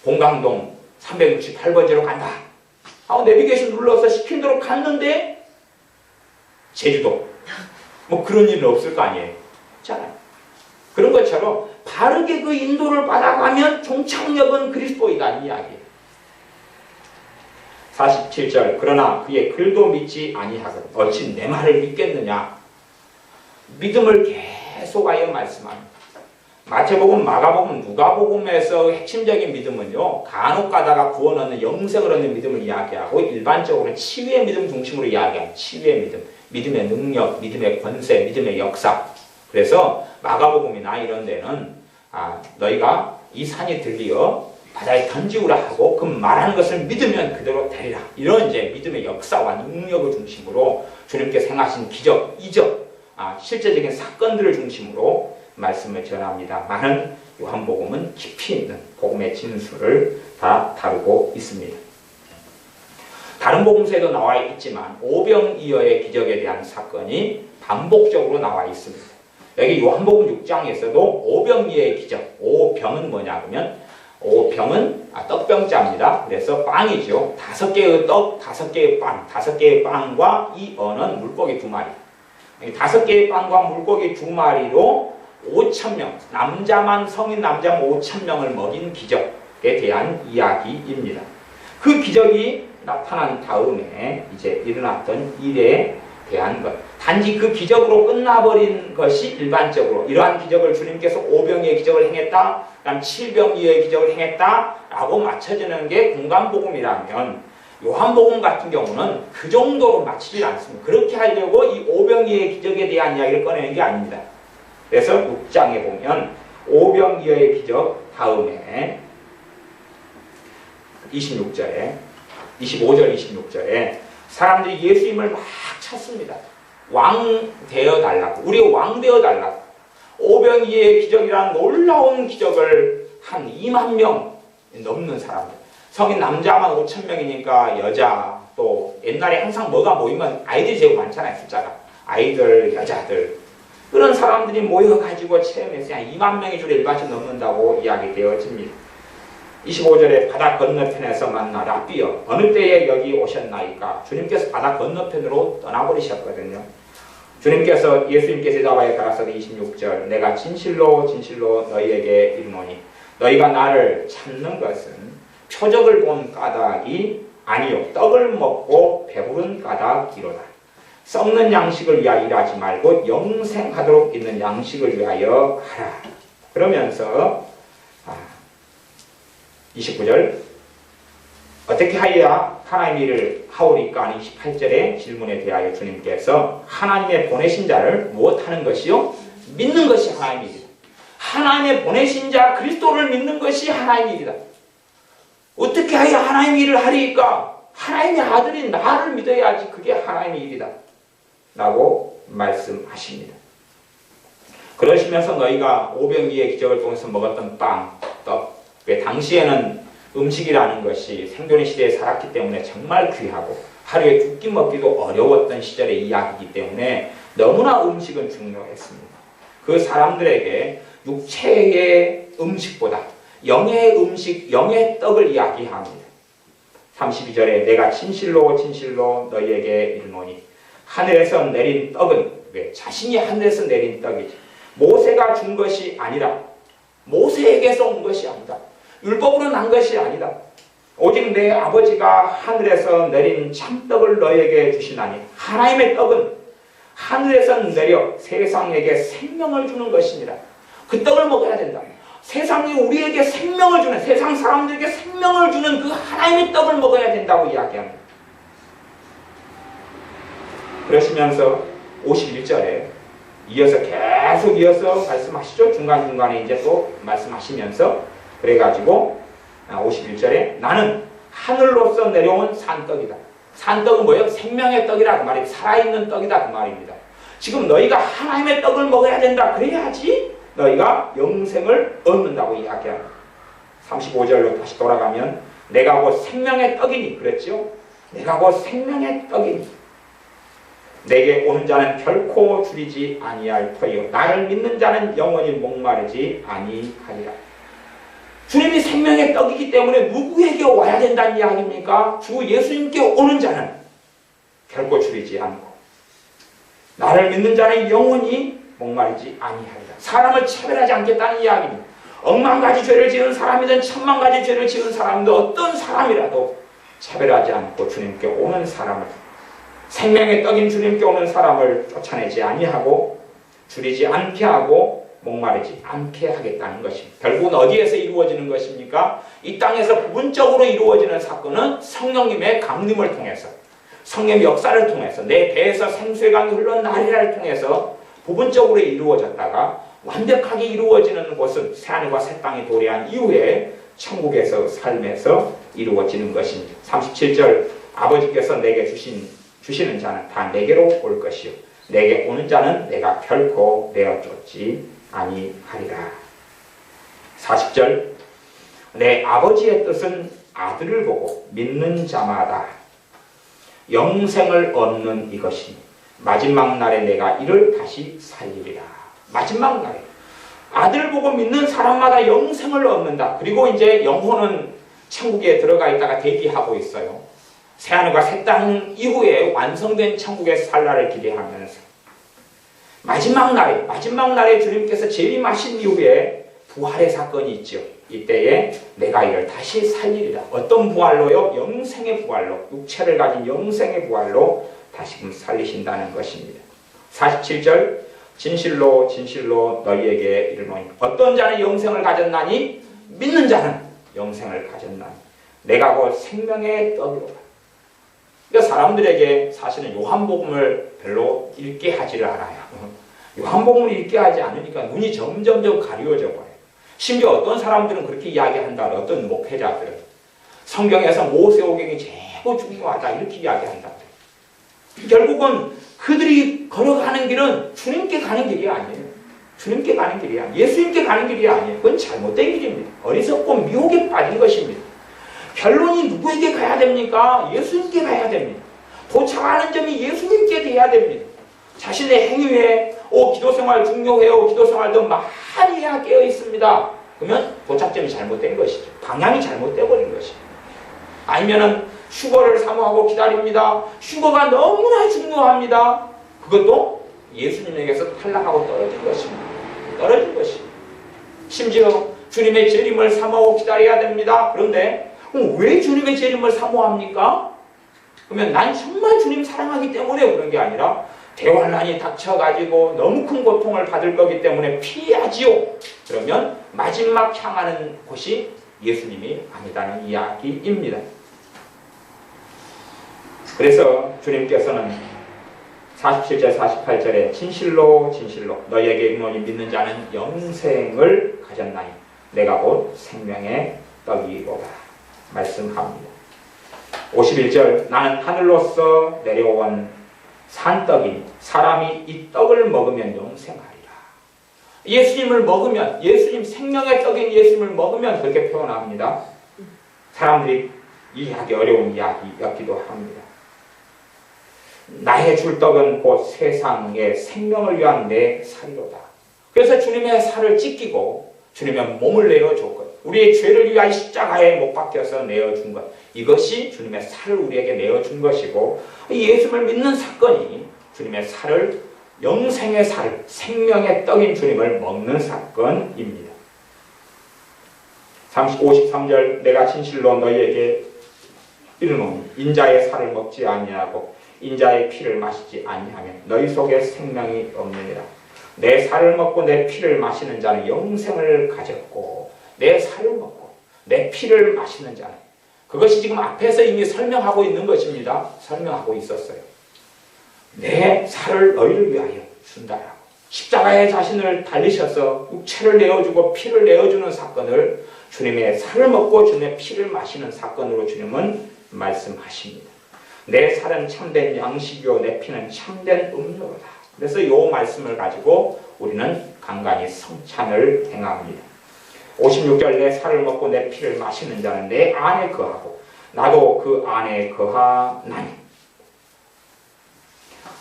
봉강동 368번지로 간다 하고 내비게이션 눌러서 시킨 대로 갔는데 제주도 그런 일은 없을 거 아니에요. 잖아요. 그런 것처럼 바르게 그 인도를 받아가면 종착역은 그리스도이다는 이야기예요. 47절 그러나 그의 글도 믿지 아니하거든 어찌 내 말을 믿겠느냐. 믿음을 계속하여 말씀합니다. 마태복음, 마가복음, 누가복음에서 핵심적인 믿음은요, 간혹 가다가 구원 얻는 영생을 얻는 믿음을 이야기하고 일반적으로는 치유의 믿음 중심으로 이야기합니다. 치유의 믿음, 믿음의 능력, 믿음의 권세, 믿음의 역사. 그래서 마가복음이나 이런 데는 너희가 이 산이 들리어 바다에 던지우라 하고 그 말하는 것을 믿으면 그대로 되리라. 이런 이제 믿음의 역사와 능력을 중심으로 주님께서 행하신 기적, 이적, 실제적인 사건들을 중심으로 말씀을 전합니다. 많은 요한복음은 깊이 있는 복음의 진술을 다 다루고 있습니다. 다른 복음서에도 나와 있지만 오병이어의 기적에 대한 사건이 반복적으로 나와 있습니다. 여기 요한복음 6장에서도 오병이어의 기적, 오병은 뭐냐 그러면 오병은 떡병자입니다. 그래서 빵이죠. 5개의 떡, 5개의 빵, 5개의 빵과 이 어는 물고기 2마리. 5개의 빵과 물고기 2마리로 5,000명, 성인 남자만 5,000명을 먹인 기적에 대한 이야기입니다. 그 기적이 나타난 다음에 이제 일어났던 일에 대한 것. 단지 그 기적으로 끝나버린 것이 일반적으로 이러한 기적을 주님께서 오병이의 기적을 행했다, 그다음 7병이의 기적을 행했다라고 맞춰지는 게 공간복음이라면 요한복음 같은 경우는 그 정도로 맞추질 않습니다. 그렇게 하려고 이 오병이의 기적에 대한 이야기를 꺼내는 게 아닙니다. 그래서 6장에 보면 오병이어의 기적 다음에 25절, 26절에 사람들이 예수님을 막 찾습니다. 왕 되어달라고, 우리 왕 되어달라고. 오병이어의 기적이라는 놀라운 기적을 한 2만 명 넘는 사람들. 성인 남자만 5,000명이니까 여자, 또 옛날에 항상 뭐가 모이면 아이들이 제일 많잖아요. 숫자가. 아이들, 여자들. 그런 사람들이 모여가지고 체험해서 한 2만 명이 주로 일반씩 넘는다고 이야기되어집니다. 25절에 바다 건너편에서 만나 랍비여 어느 때에 여기 오셨나이까. 주님께서 바다 건너편으로 떠나버리셨거든요. 예수님께서 대답하여 가라사대 26절 내가 진실로 진실로 너희에게 이르노니 너희가 나를 찾는 것은 표적을 본 까닭이 아니요 떡을 먹고 배부른 까닭이로다. 썩는 양식을 위하여 일하지 말고 영생하도록 있는 양식을 위하여 하라. 그러면서 29절 어떻게 하여야 하나님의 일을 하오리까 하는 28절의 질문에 대하여 주님께서 하나님의 보내신 자를 무엇하는 것이요? 믿는 것이 하나님의 일이다. 하나님의 보내신 자 그리스도를 믿는 것이 하나님의 일이다. 어떻게 하여 하나님의 일을 하리까? 하나님의 아들인 나를 믿어야지 그게 하나님의 일이다. 라고 말씀하십니다. 그러시면서 너희가 오병이의 기적을 통해서 먹었던 빵, 떡, 왜 당시에는 음식이라는 것이 생존의 시대에 살았기 때문에 정말 귀하고 하루에 두 끼 먹기도 어려웠던 시절의 이야기이기 때문에 너무나 음식은 중요했습니다. 그 사람들에게 육체의 음식보다 영의 음식, 영의 떡을 이야기합니다. 32절에 내가 진실로 진실로 너희에게 이르노니 하늘에서 내린 떡은 왜? 자신이 하늘에서 내린 떡이지. 모세가 준 것이 아니라 모세에게서 온 것이 아니다. 율법으로 난 것이 아니다. 오직 내 아버지가 하늘에서 내린 참떡을 너희에게 주시나니 하나님의 떡은 하늘에서 내려 세상에게 생명을 주는 것입니다. 그 떡을 먹어야 된다. 세상이 우리에게 생명을 주는, 세상 사람들에게 생명을 주는 그 하나님의 떡을 먹어야 된다고 이야기합니다. 그러시면서 51절에 계속 이어서 말씀하시죠. 중간중간에 이제 또 말씀하시면서 그래가지고 51절에 나는 하늘로서 내려온 산떡이다. 산떡은 뭐예요? 생명의 떡이라 그 말입니다. 살아있는 떡이다 그 말입니다. 지금 너희가 하나님의 떡을 먹어야 된다. 그래야지 너희가 영생을 얻는다고 이야기합니다. 35절로 다시 돌아가면 내가 곧 생명의 떡이니 그랬죠? 내가 곧 생명의 떡이니 내게 오는 자는 결코 줄이지 아니할 터이요 나를 믿는 자는 영원히 목마르지 아니하리라. 주님이 생명의 떡이기 때문에 누구에게 와야 된다는 이야기입니까? 주 예수님께 오는 자는 결코 줄이지 않고 나를 믿는 자는 영원히 목마르지 아니하리라. 사람을 차별하지 않겠다는 이야기입니다. 억만 가지 죄를 지은 사람이든 천만 가지 죄를 지은 사람도 어떤 사람이라도 차별하지 않고 주님께 오는 사람을, 생명의 떡인 주님께 오는 사람을 쫓아내지 아니하고 줄이지 않게 하고 목마르지 않게 하겠다는 것입니다. 결국은 어디에서 이루어지는 것입니까? 이 땅에서 부분적으로 이루어지는 사건은 성령님의 강림을 통해서, 성령의 역사를 통해서, 내 배에서 생수의 강이 흘러나리라를 통해서 부분적으로 이루어졌다가 완벽하게 이루어지는 곳은 새하늘과 새 땅이 도래한 이후에 천국에서 삶에서 이루어지는 것입니다. 37절 아버지께서 내게 주시는 자는 다 내게로 올 것이요 내게 오는 자는 내가 결코 내어 쫓지 아니하리라. 40절 내 아버지의 뜻은 아들을 보고 믿는 자마다 영생을 얻는 이것이니 마지막 날에 내가 이를 다시 살리리라. 마지막 날에 아들 보고 믿는 사람마다 영생을 얻는다. 그리고 이제 영혼은 천국에 들어가 있다가 대기하고 있어요. 새하늘과 새 땅 이후에 완성된 천국에서 살 날을 기대하면서 마지막 날에 주님께서 재림하신 이후에 부활의 사건이 있죠. 이때에 내가 이를 다시 살리리라. 어떤 부활로요? 영생의 부활로, 육체를 가진 영생의 부활로 다시금 살리신다는 것입니다. 47절 진실로 진실로 너희에게 이르노니 어떤 자는 영생을 가졌나니 믿는 자는 영생을 가졌나니 내가 곧 생명의 떡이로다. 그러니까 사람들에게 사실은 요한복음을 별로 읽게 하지를 않아요. 요한복음을 읽게 하지 않으니까 눈이 점점점 가려워져 버려요. 심지어 어떤 사람들은 그렇게 이야기한다. 어떤 목회자들은 성경에서 모세오경이 제일 중요하다 이렇게 이야기한다. 결국은 그들이 걸어가는 길은 주님께 가는 길이 아니에요. 주님께 가는 길이 아니에요. 예수님께 가는 길이 아니에요. 그건 잘못된 길입니다. 어리석고 미혹에 빠진 것입니다. 결론이 누구에게 가야 됩니까? 예수님께 가야 됩니다. 도착하는 점이 예수님께 돼야 됩니다. 자신의 행위에 기도생활 중요해요. 기도생활도 많이 해야 깨어 있습니다. 그러면 도착점이 잘못된 것이죠. 방향이 잘못되어 버린 것입니다. 아니면은 휴거를 사모하고 기다립니다. 휴거가 너무나 중요합니다. 그것도 예수님에게서 탈락하고 떨어진 것입니다. 떨어진 것입니다. 심지어 주님의 재림을 사모하고 기다려야 됩니다. 그런데 왜 주님의 재림을 사모합니까? 그러면 난 정말 주님 사랑하기 때문에 그런 게 아니라 대환란이 닥쳐가지고 너무 큰 고통을 받을 거기 때문에 피하지요. 그러면 마지막 향하는 곳이 예수님이 아니다는 이야기입니다. 그래서 주님께서는 47절 48절에 진실로 진실로 너희에게 이르노니 믿는 자는 영생을 가졌나니 내가 곧 생명의 떡이로다 말씀합니다. 51절 나는 하늘로서 내려온 산떡이니 사람이 이 떡을 먹으면 영생하리라. 예수님을 먹으면, 예수님 생명의 떡인 예수님을 먹으면 그렇게 표현합니다. 사람들이 이해하기 어려운 이야기였기도 합니다. 나의 줄 떡은 곧 세상의 생명을 위한 내 살이로다. 그래서 주님의 살을 찢기고 주님의 몸을 내어줬거든요. 우리의 죄를 위하여 십자가에 못 박혀서 내어준 것, 이것이 주님의 살을 우리에게 내어준 것이고, 예수를 믿는 사건이 주님의 살을, 영생의 살, 생명의 떡인 주님을 먹는 사건입니다. 53절 내가 진실로 너희에게 이르노니 인자의 살을 먹지 아니하고 인자의 피를 마시지 아니하면 너희 속에 생명이 없느니라. 내 살을 먹고 내 피를 마시는 자는 영생을 가졌고 내 살을 먹고 내 피를 마시는 자는, 그것이 지금 앞에서 이미 설명하고 있는 것입니다. 설명하고 있었어요. 내 살을 너희를 위하여 준다라고. 십자가에 자신을 달리셔서 육체를 내어주고 피를 내어주는 사건을 주님의 살을 먹고 주님의 피를 마시는 사건으로 주님은 말씀하십니다. 내 살은 참된 양식이요 내 피는 참된 음료로다. 그래서 이 말씀을 가지고 우리는 간간히 성찬을 행합니다. 56절 내 살을 먹고 내 피를 마시는 자는 내 안에 거하고 나도 그 안에 거하나니.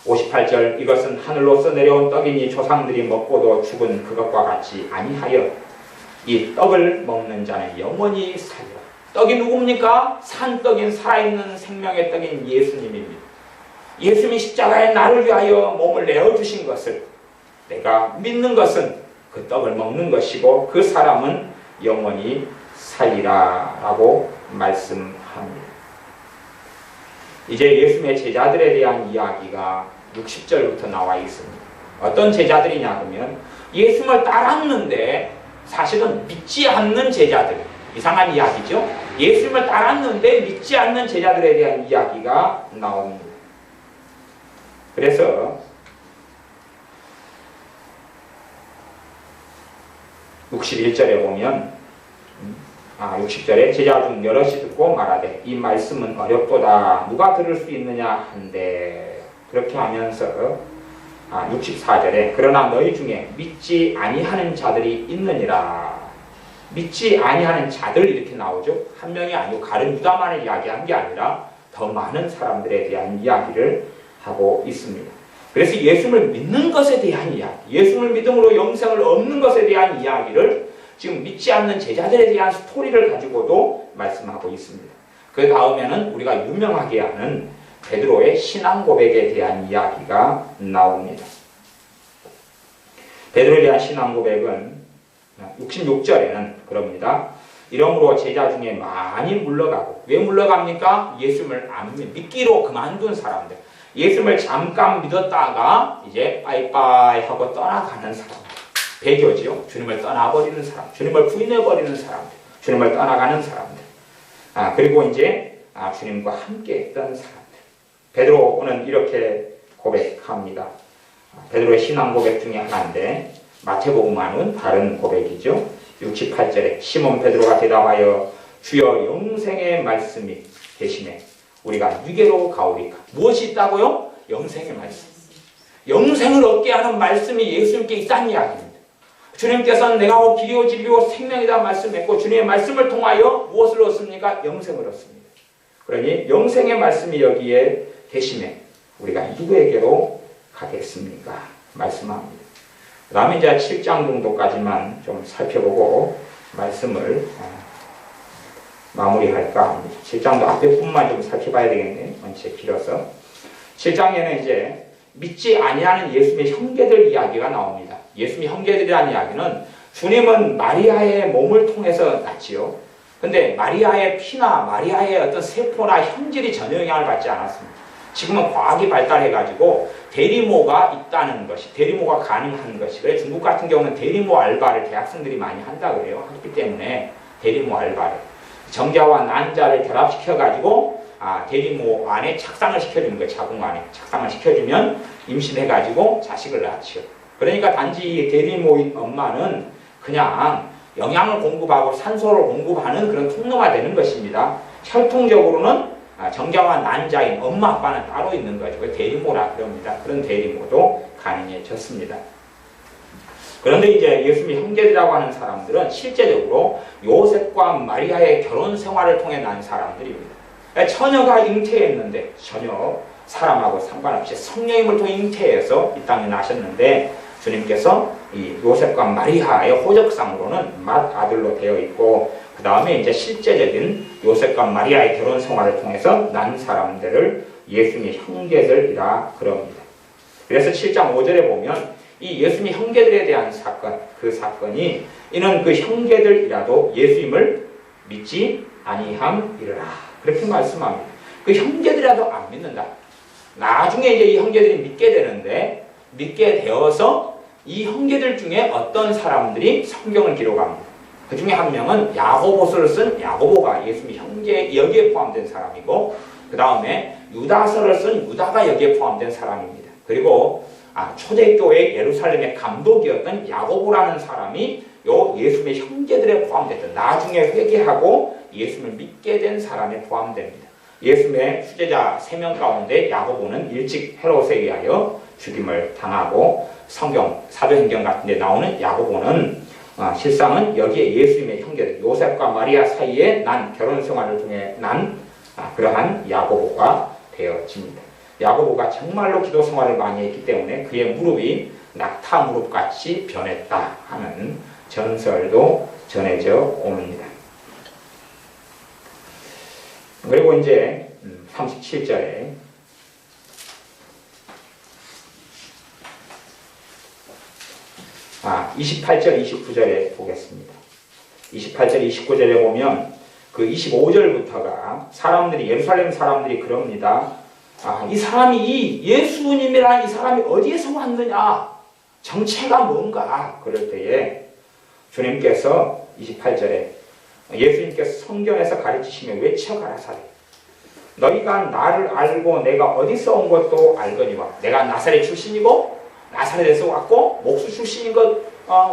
58절 이것은 하늘로서 내려온 떡이니 조상들이 먹고도 죽은 그것과 같이 아니하여 이 떡을 먹는 자는 영원히 살리라. 떡이 누굽니까? 산떡인 살아있는 생명의 떡인 예수님입니다. 예수님이 십자가에 나를 위하여 몸을 내어주신 것을 내가 믿는 것은 그 떡을 먹는 것이고 그 사람은 영원히 살리라 라고 말씀합니다. 이제 예수님의 제자들에 대한 이야기가 60절부터 나와 있습니다. 어떤 제자들이냐 하면 예수님을 따랐는데 사실은 믿지 않는 제자들, 이상한 이야기죠. 예수님을 따랐는데 믿지 않는 제자들에 대한 이야기가 나옵니다. 그래서 61절에 보면 60절에 제자 중 여럿이 듣고 말하되 이 말씀은 어렵도다 누가 들을 수 있느냐 한데, 그렇게 하면서 64절에 그러나 너희 중에 믿지 아니하는 자들이 있느니라. 믿지 아니하는 자들 이렇게 나오죠. 한 명이 아니고 가룟 유다만을 이야기한 게 아니라 더 많은 사람들에 대한 이야기를 하고 있습니다. 그래서 예수를 믿는 것에 대한 이야기, 예수를 믿음으로 영생을 얻는 것에 대한 이야기를 지금 믿지 않는 제자들에 대한 스토리를 가지고도 말씀하고 있습니다. 그 다음에는 우리가 유명하게 아는 베드로의 신앙 고백에 대한 이야기가 나옵니다. 베드로에 대한 신앙 고백은 66절에는 그럽니다. 이러므로 제자 중에 많이 물러가고, 왜 물러갑니까? 예수님을 안 믿기로 그만둔 사람들, 예수님을 잠깐 믿었다가 이제 빠이빠이 하고 떠나가는 사람들, 배교지요. 주님을 떠나버리는 사람, 주님을 부인해버리는 사람들, 주님을 떠나가는 사람들, 그리고 이제 주님과 함께 했던 사람들. 베드로는 이렇게 고백합니다. 베드로의 신앙 고백 중에 하나인데 마태복음과는 다른 고백이죠. 68절에 시몬 베드로가 대답하여 주여 영생의 말씀이 계시네 우리가 유게로 가오리까. 무엇이 있다고요? 영생의 말씀. 영생을 얻게 하는 말씀이 예수님께 있다는 이야기입니다. 주님께서는 내가 곧 길이요 진리요 생명이다 말씀했고 주님의 말씀을 통하여 무엇을 얻습니까? 영생을 얻습니다. 그러니 영생의 말씀이 여기에 계시네 우리가 누구에게로 가겠습니까? 말씀합니다. 그 다음에 이제 7장 정도까지만 좀 살펴보고 말씀을 마무리할까 합니다. 7장도 앞에 뿐만 좀 살펴봐야 되겠네요. 원체 길어서. 7장에는 이제 믿지 아니하는 예수님의 형제들 이야기가 나옵니다. 예수님의 형제들이라는 이야기는 주님은 마리아의 몸을 통해서 났지요. 근데 마리아의 피나 마리아의 어떤 세포나 형질이 전혀 영향을 받지 않았습니다. 지금은 과학이 발달해가지고 대리모가 있다는 것이, 대리모가 가능한 것이, 그래 중국 같은 경우는 대리모 알바를 대학생들이 많이 한다 그래요. 하기 때문에 대리모 알바를 정자와 난자를 결합시켜가지고 대리모 안에 착상을 시켜주는 거예요. 자궁 안에 착상을 시켜주면 임신해가지고 자식을 낳지요. 그러니까 단지 대리모인 엄마는 그냥 영양을 공급하고 산소를 공급하는 그런 통로가 되는 것입니다. 혈통적으로는 정자와 난자인 엄마 아빠는 따로 있는 거죠. 대리모라 그럽니다. 그런 대리모도 가능해졌습니다. 그런데 이제 예수님의 형제들이라고 하는 사람들은 실제적으로 요셉과 마리아의 결혼 생활을 통해 난 사람들입니다. 처녀가 잉태했는데 전혀 사람하고 상관없이 성령님을 통해 잉태해서 이 땅에 나셨는데 주님께서 이 요셉과 마리아의 호적상으로는 맏아들로 되어 있고 그 다음에 이제 실제적인 요셉과 마리아의 결혼 생활을 통해서 난 사람들을 예수님의 형제들이라 그럽니다. 그래서 7장 5절에 보면 이 예수님의 형제들에 대한 사건, 그 사건이 이는 그 형제들이라도 예수님을 믿지 아니함이라 그렇게 말씀합니다. 그 형제들이라도 안 믿는다. 나중에 이제 이 형제들이 믿게 되는데 믿게 되어서 이 형제들 중에 어떤 사람들이 성경을 기록합니다. 그 중에 한 명은 야고보서를 쓴 야고보가 예수님의 형제 여기에 포함된 사람이고 그 다음에 유다서를 쓴 유다가 여기에 포함된 사람입니다. 그리고 초대교회 예루살렘의 감독이었던 야고보라는 사람이 요 예수님의 형제들에 포함됐던 나중에 회개하고 예수님을 믿게 된 사람에 포함됩니다. 예수님의 수제자 3명 가운데 야고보는 일찍 헤롯에 의하여 죽임을 당하고 성경 사도행전 같은 데 나오는 야고보는 실상은 여기에 예수님의 형제들 요셉과 마리아 사이에 난 결혼 생활을 통해 난 그러한 야고보가 되어집니다. 야고보가 정말로 기도 생활을 많이 했기 때문에 그의 무릎이 낙타 무릎같이 변했다 하는 전설도 전해져 옵니다. 그리고 이제 37절에 28절 29절에 보겠습니다. 28절 29절에 보면 그 25절부터가 사람들이 예루살렘 사람들이 그럽니다. 이 사람이 이 예수님이라는 이 사람이 어디에서 왔느냐? 정체가 뭔가? 그럴 때에 주님께서 28절에 예수님께서 성경에서 가르치시며 외쳐 가라사대 너희가 나를 알고 내가 어디서 온 것도 알거니와 내가 나사렛 출신이고 나사렛에서 왔고 목수 출신인 것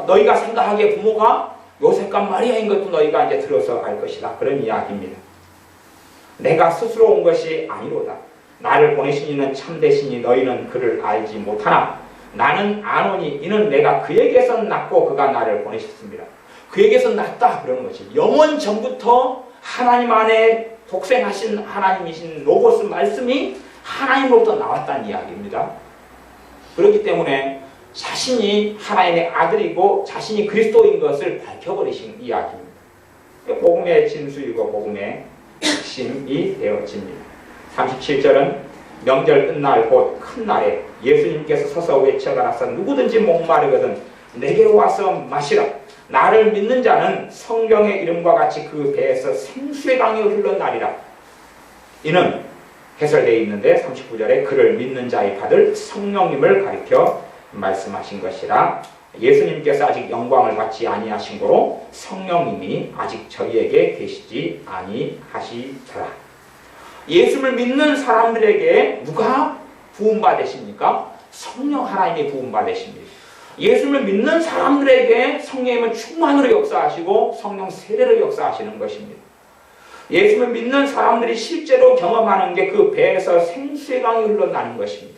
너희가 생각하기에 부모가 요셉과 마리아인 것도 너희가 이제 들어서 알 것이다. 그런 이야기입니다. 내가 스스로 온 것이 아니로다. 나를 보내신 이는 참되시니 너희는 그를 알지 못하나 나는 아노니 이는 내가 그에게서 났고 그가 나를 보내셨습니다. 그에게서 났다 그러는 것이 영원 전부터 하나님 안에 독생하신 하나님이신 로고스 말씀이 하나님으로부터 나왔다는 이야기입니다. 그렇기 때문에 자신이 하나님의 아들이고 자신이 그리스도인 것을 밝혀버리신 이야기입니다. 복음의 진수이고 복음의 핵심이 되어집니다. 37절은 명절 끝날 곧 큰 날에 예수님께서 서서 외쳐가라사 누구든지 목마르거든 내게로 와서 마시라. 나를 믿는 자는 성경의 이름과 같이 그 배에서 생수의 강이 흘러나리라. 이는 해설되어 있는데 39절에 그를 믿는 자의 받을 성령님을 가리켜 말씀하신 것이라. 예수님께서 아직 영광을 받지 아니하신 거로 성령님이 아직 저희에게 계시지 아니하시더라. 예수를 믿는 사람들에게 누가 부음받으십니까? 성령 하나님이 부음받으십니다. 예수를 믿는 사람들에게 성령님은 충만으로 역사하시고 성령 세례로 역사하시는 것입니다. 예수를 믿는 사람들이 실제로 경험하는 게 그 배에서 생수의 강이 흘러나는 것입니다.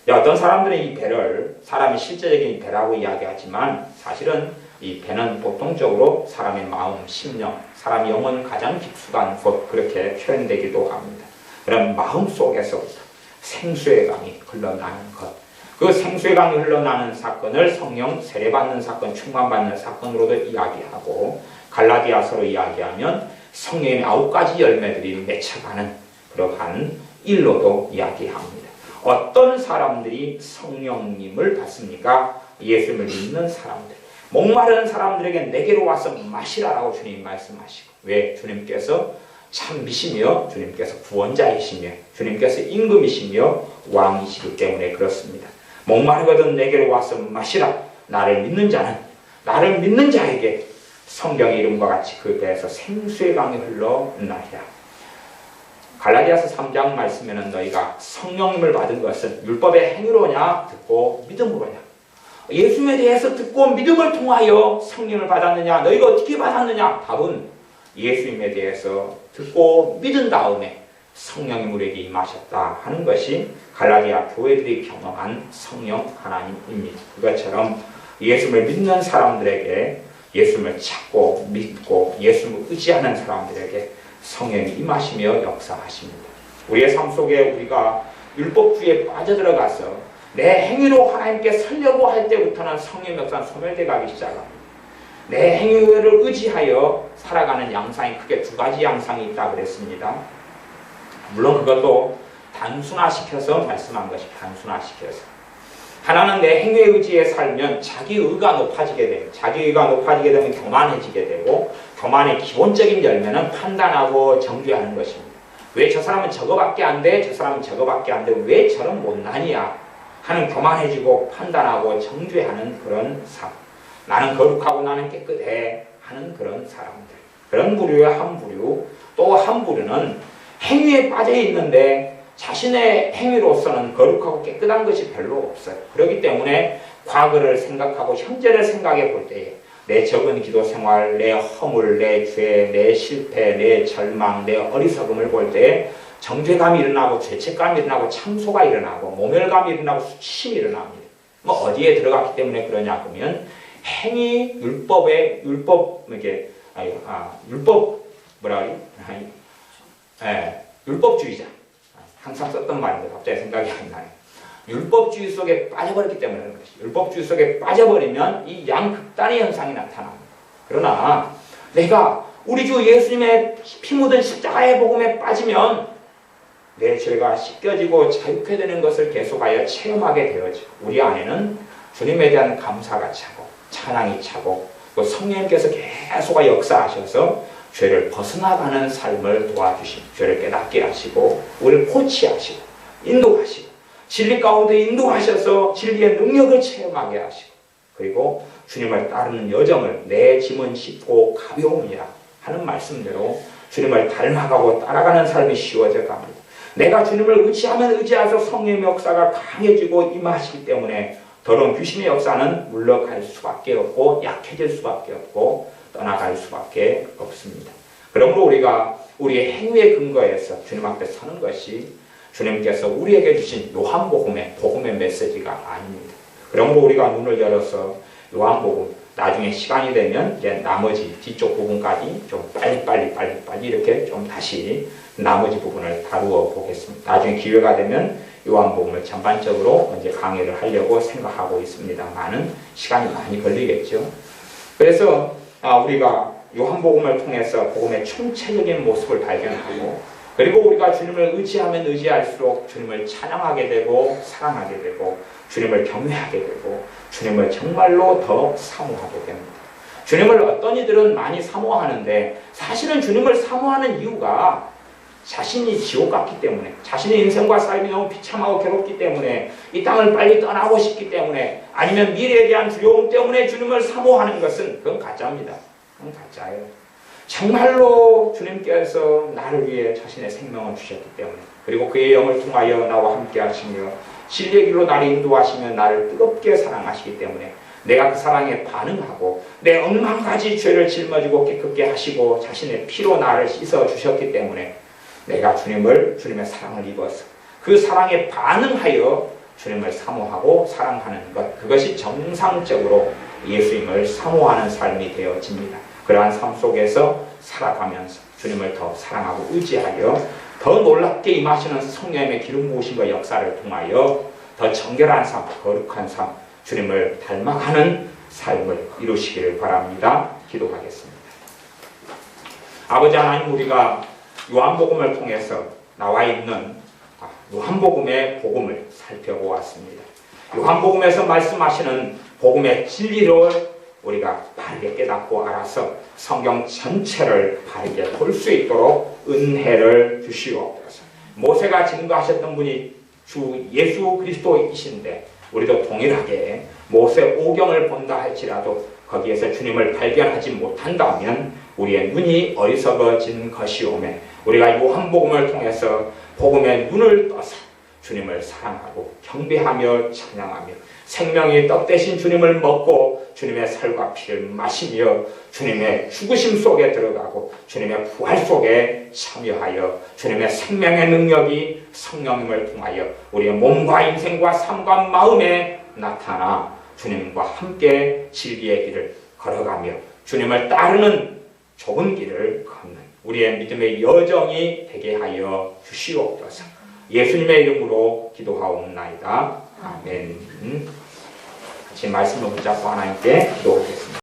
어떤 사람들은 이 배를 사람이 실제적인 배라고 이야기하지만 사실은 이 배는 보통적으로 사람의 마음, 심령, 사람 영혼 가장 깊숙한 곳 그렇게 표현되기도 합니다. 그런 마음 속에서부터 생수의 강이 흘러나는 것, 그 생수의 강이 흘러나는 사건을 성령 세례받는 사건, 충만받는 사건으로도 이야기하고 갈라디아서로 이야기하면 성령의 9가지 열매들이 맺혀가는 그러한 일로도 이야기합니다. 어떤 사람들이 성령님을 받습니까? 예수님을 믿는 사람들. 목마른 사람들에게 내게로 와서 마시라라고 주님이 말씀하시고 왜? 주님께서 참미시며 주님께서 구원자이시며 주님께서 임금이시며 왕이시기 때문에 그렇습니다. 목마르거든 내게로 와서 마시라. 나를 믿는 자는 나를 믿는 자에게 성경의 이름과 같이 그 배에서 생수의 강이 흘러나리라. 갈라디아서 3장 말씀에는 너희가 성령님을 받은 것은 율법의 행위로냐 듣고 믿음으로냐. 예수님에 대해서 듣고 믿음을 통하여 성령을 받았느냐? 너희가 어떻게 받았느냐? 답은 예수님에 대해서 듣고 믿은 다음에 성령이 우리에게 임하셨다 하는 것이 갈라디아 교회들이 경험한 성령 하나님입니다. 그것처럼 예수님을 믿는 사람들에게, 예수님을 찾고 믿고 예수님을 의지하는 사람들에게 성령이 임하시며 역사하십니다. 우리의 삶 속에 우리가 율법주의에 빠져들어가서 내 행위로 하나님께 서려고 할 때부터는 성령 역사는 소멸되어 가기 시작합니다. 내 행위를 의지하여 살아가는 양상이 크게 두 가지 양상이 있다 그랬습니다. 물론 그것도 단순화시켜서 말씀한 것이 단순화시켜서. 하나는 내 행위에 의지해 살면 자기의가 높아지게 됩니다. 자기의가 높아지게 되면 교만해지게 되고, 교만의 기본적인 열매는 판단하고 정죄하는 것입니다. 왜 저 사람은 저거밖에 안 돼? 저 사람은 저거밖에 안 돼? 왜 저런 못나니야? 하는 교만해지고 판단하고 정죄하는 그런 삶. 나는 거룩하고 나는 깨끗해 하는 그런 사람들. 그런 부류의 한 부류. 또 한 부류는 행위에 빠져 있는데 자신의 행위로서는 거룩하고 깨끗한 것이 별로 없어요. 그렇기 때문에 과거를 생각하고 현재를 생각해 볼 때에 내 적은 기도 생활, 내 허물, 내 죄, 내 실패, 내 절망, 내 어리석음을 볼 때에 정죄감이 일어나고 죄책감이 일어나고 참소가 일어나고 모멸감이 일어나고 수치심이 일어납니다. 뭐 어디에 들어갔기 때문에 그러냐 그러면 행위 율법의 율법 율법주의자. 항상 썼던 말인데 갑자기 생각이 안 나네요. 율법주의 속에 빠져버렸기 때문에 그런 것이. 율법주의 속에 빠져버리면 이 양극단의 현상이 나타납니다. 그러나 내가 우리 주 예수님의 피 묻은 십자가의 복음에 빠지면 내 죄가 씻겨지고 자유케 되는 것을 계속하여 체험하게 되어지고, 우리 안에는 주님에 대한 감사가 차고 찬양이 차고, 또 성령님께서 계속 역사하셔서 죄를 벗어나가는 삶을 도와주시고, 죄를 깨닫게 하시고 우리를 코치하시고 인도하시고 진리 가운데 인도하셔서 진리의 능력을 체험하게 하시고, 그리고 주님을 따르는 여정을 내 짐은 쉽고 가벼움이라 하는 말씀대로 주님을 닮아가고 따라가는 삶이 쉬워져 갑니다. 내가 주님을 의지하면 의지할수록 성령의 역사가 강해지고 임하시기 때문에 더러운 귀신의 역사는 물러갈 수밖에 없고 약해질 수밖에 없고 떠나갈 수밖에 없습니다. 그러므로 우리가 우리의 행위의 근거에서 주님 앞에 서는 것이 주님께서 우리에게 주신 요한복음의 메시지가 아닙니다. 그러므로 우리가 눈을 열어서 요한복음, 나중에 시간이 되면 이제 나머지 뒤쪽 부분까지 좀 빨리 이렇게 좀 다시 나머지 부분을 다루어 보겠습니다. 나중에 기회가 되면 요한복음을 전반적으로 이제 강의를 하려고 생각하고 있습니다만은 시간이 많이 걸리겠죠. 그래서 우리가 요한복음을 통해서 복음의 총체적인 모습을 발견하고, 그리고 우리가 주님을 의지하면 의지할수록 주님을 찬양하게 되고 사랑하게 되고 주님을 경외하게 되고 주님을 정말로 더 사모하게 됩니다. 주님을 어떤 이들은 많이 사모하는데 사실은 주님을 사모하는 이유가 자신이 지옥 같기 때문에, 자신의 인생과 삶이 너무 비참하고 괴롭기 때문에, 이 땅을 빨리 떠나고 싶기 때문에, 아니면 미래에 대한 두려움 때문에 주님을 사모하는 것은 그건 가짜입니다. 그건 가짜예요. 정말로 주님께서 나를 위해 자신의 생명을 주셨기 때문에, 그리고 그의 영을 통하여 나와 함께 하시며 진리의 길로 나를 인도하시며 나를 뜨겁게 사랑하시기 때문에 내가 그 사랑에 반응하고 내 억만 가지 죄를 짊어지고 깨끗게 하시고 자신의 피로 나를 씻어 주셨기 때문에 내가 주님의 사랑을 입어서 그 사랑에 반응하여 주님을 사모하고 사랑하는 것, 그것이 정상적으로 예수님을 사모하는 삶이 되어집니다. 그러한 삶 속에서 살아가면서 주님을 더 사랑하고 의지하여 더 놀랍게 임하시는 성령의 기름 부으심과 역사를 통하여 더 정결한 삶, 거룩한 삶, 주님을 닮아가는 삶을 이루시기를 바랍니다. 기도하겠습니다. 아버지 하나님, 우리가 요한복음을 통해서 나와 있는 요한복음의 복음을 살펴보았습니다. 요한복음에서 말씀하시는 복음의 진리를 우리가 바르게 깨닫고 알아서 성경 전체를 바르게 볼 수 있도록 은혜를 주시옵소서. 모세가 증거하셨던 분이 주 예수 그리스도이신데 우리도 동일하게 모세 오경을 본다 할지라도 거기에서 주님을 발견하지 못한다면 우리의 눈이 어리석어진 것이오매 우리가 요한복음을 통해서 복음의 눈을 떠서 주님을 사랑하고 경배하며 찬양하며 생명의 떡 대신 주님을 먹고 주님의 살과 피를 마시며 주님의 죽으심 속에 들어가고 주님의 부활 속에 참여하여 주님의 생명의 능력이 성령님을 통하여 우리의 몸과 인생과 삶과 마음에 나타나 주님과 함께 진리의 길을 걸어가며 주님을 따르는 좁은 길을 걷는 우리의 믿음의 여정이 되게 하여 주시옵소서. 예수님의 이름으로 기도하옵나이다. 아멘. 같이 말씀을 붙잡고 하나님께 기도하겠습니다.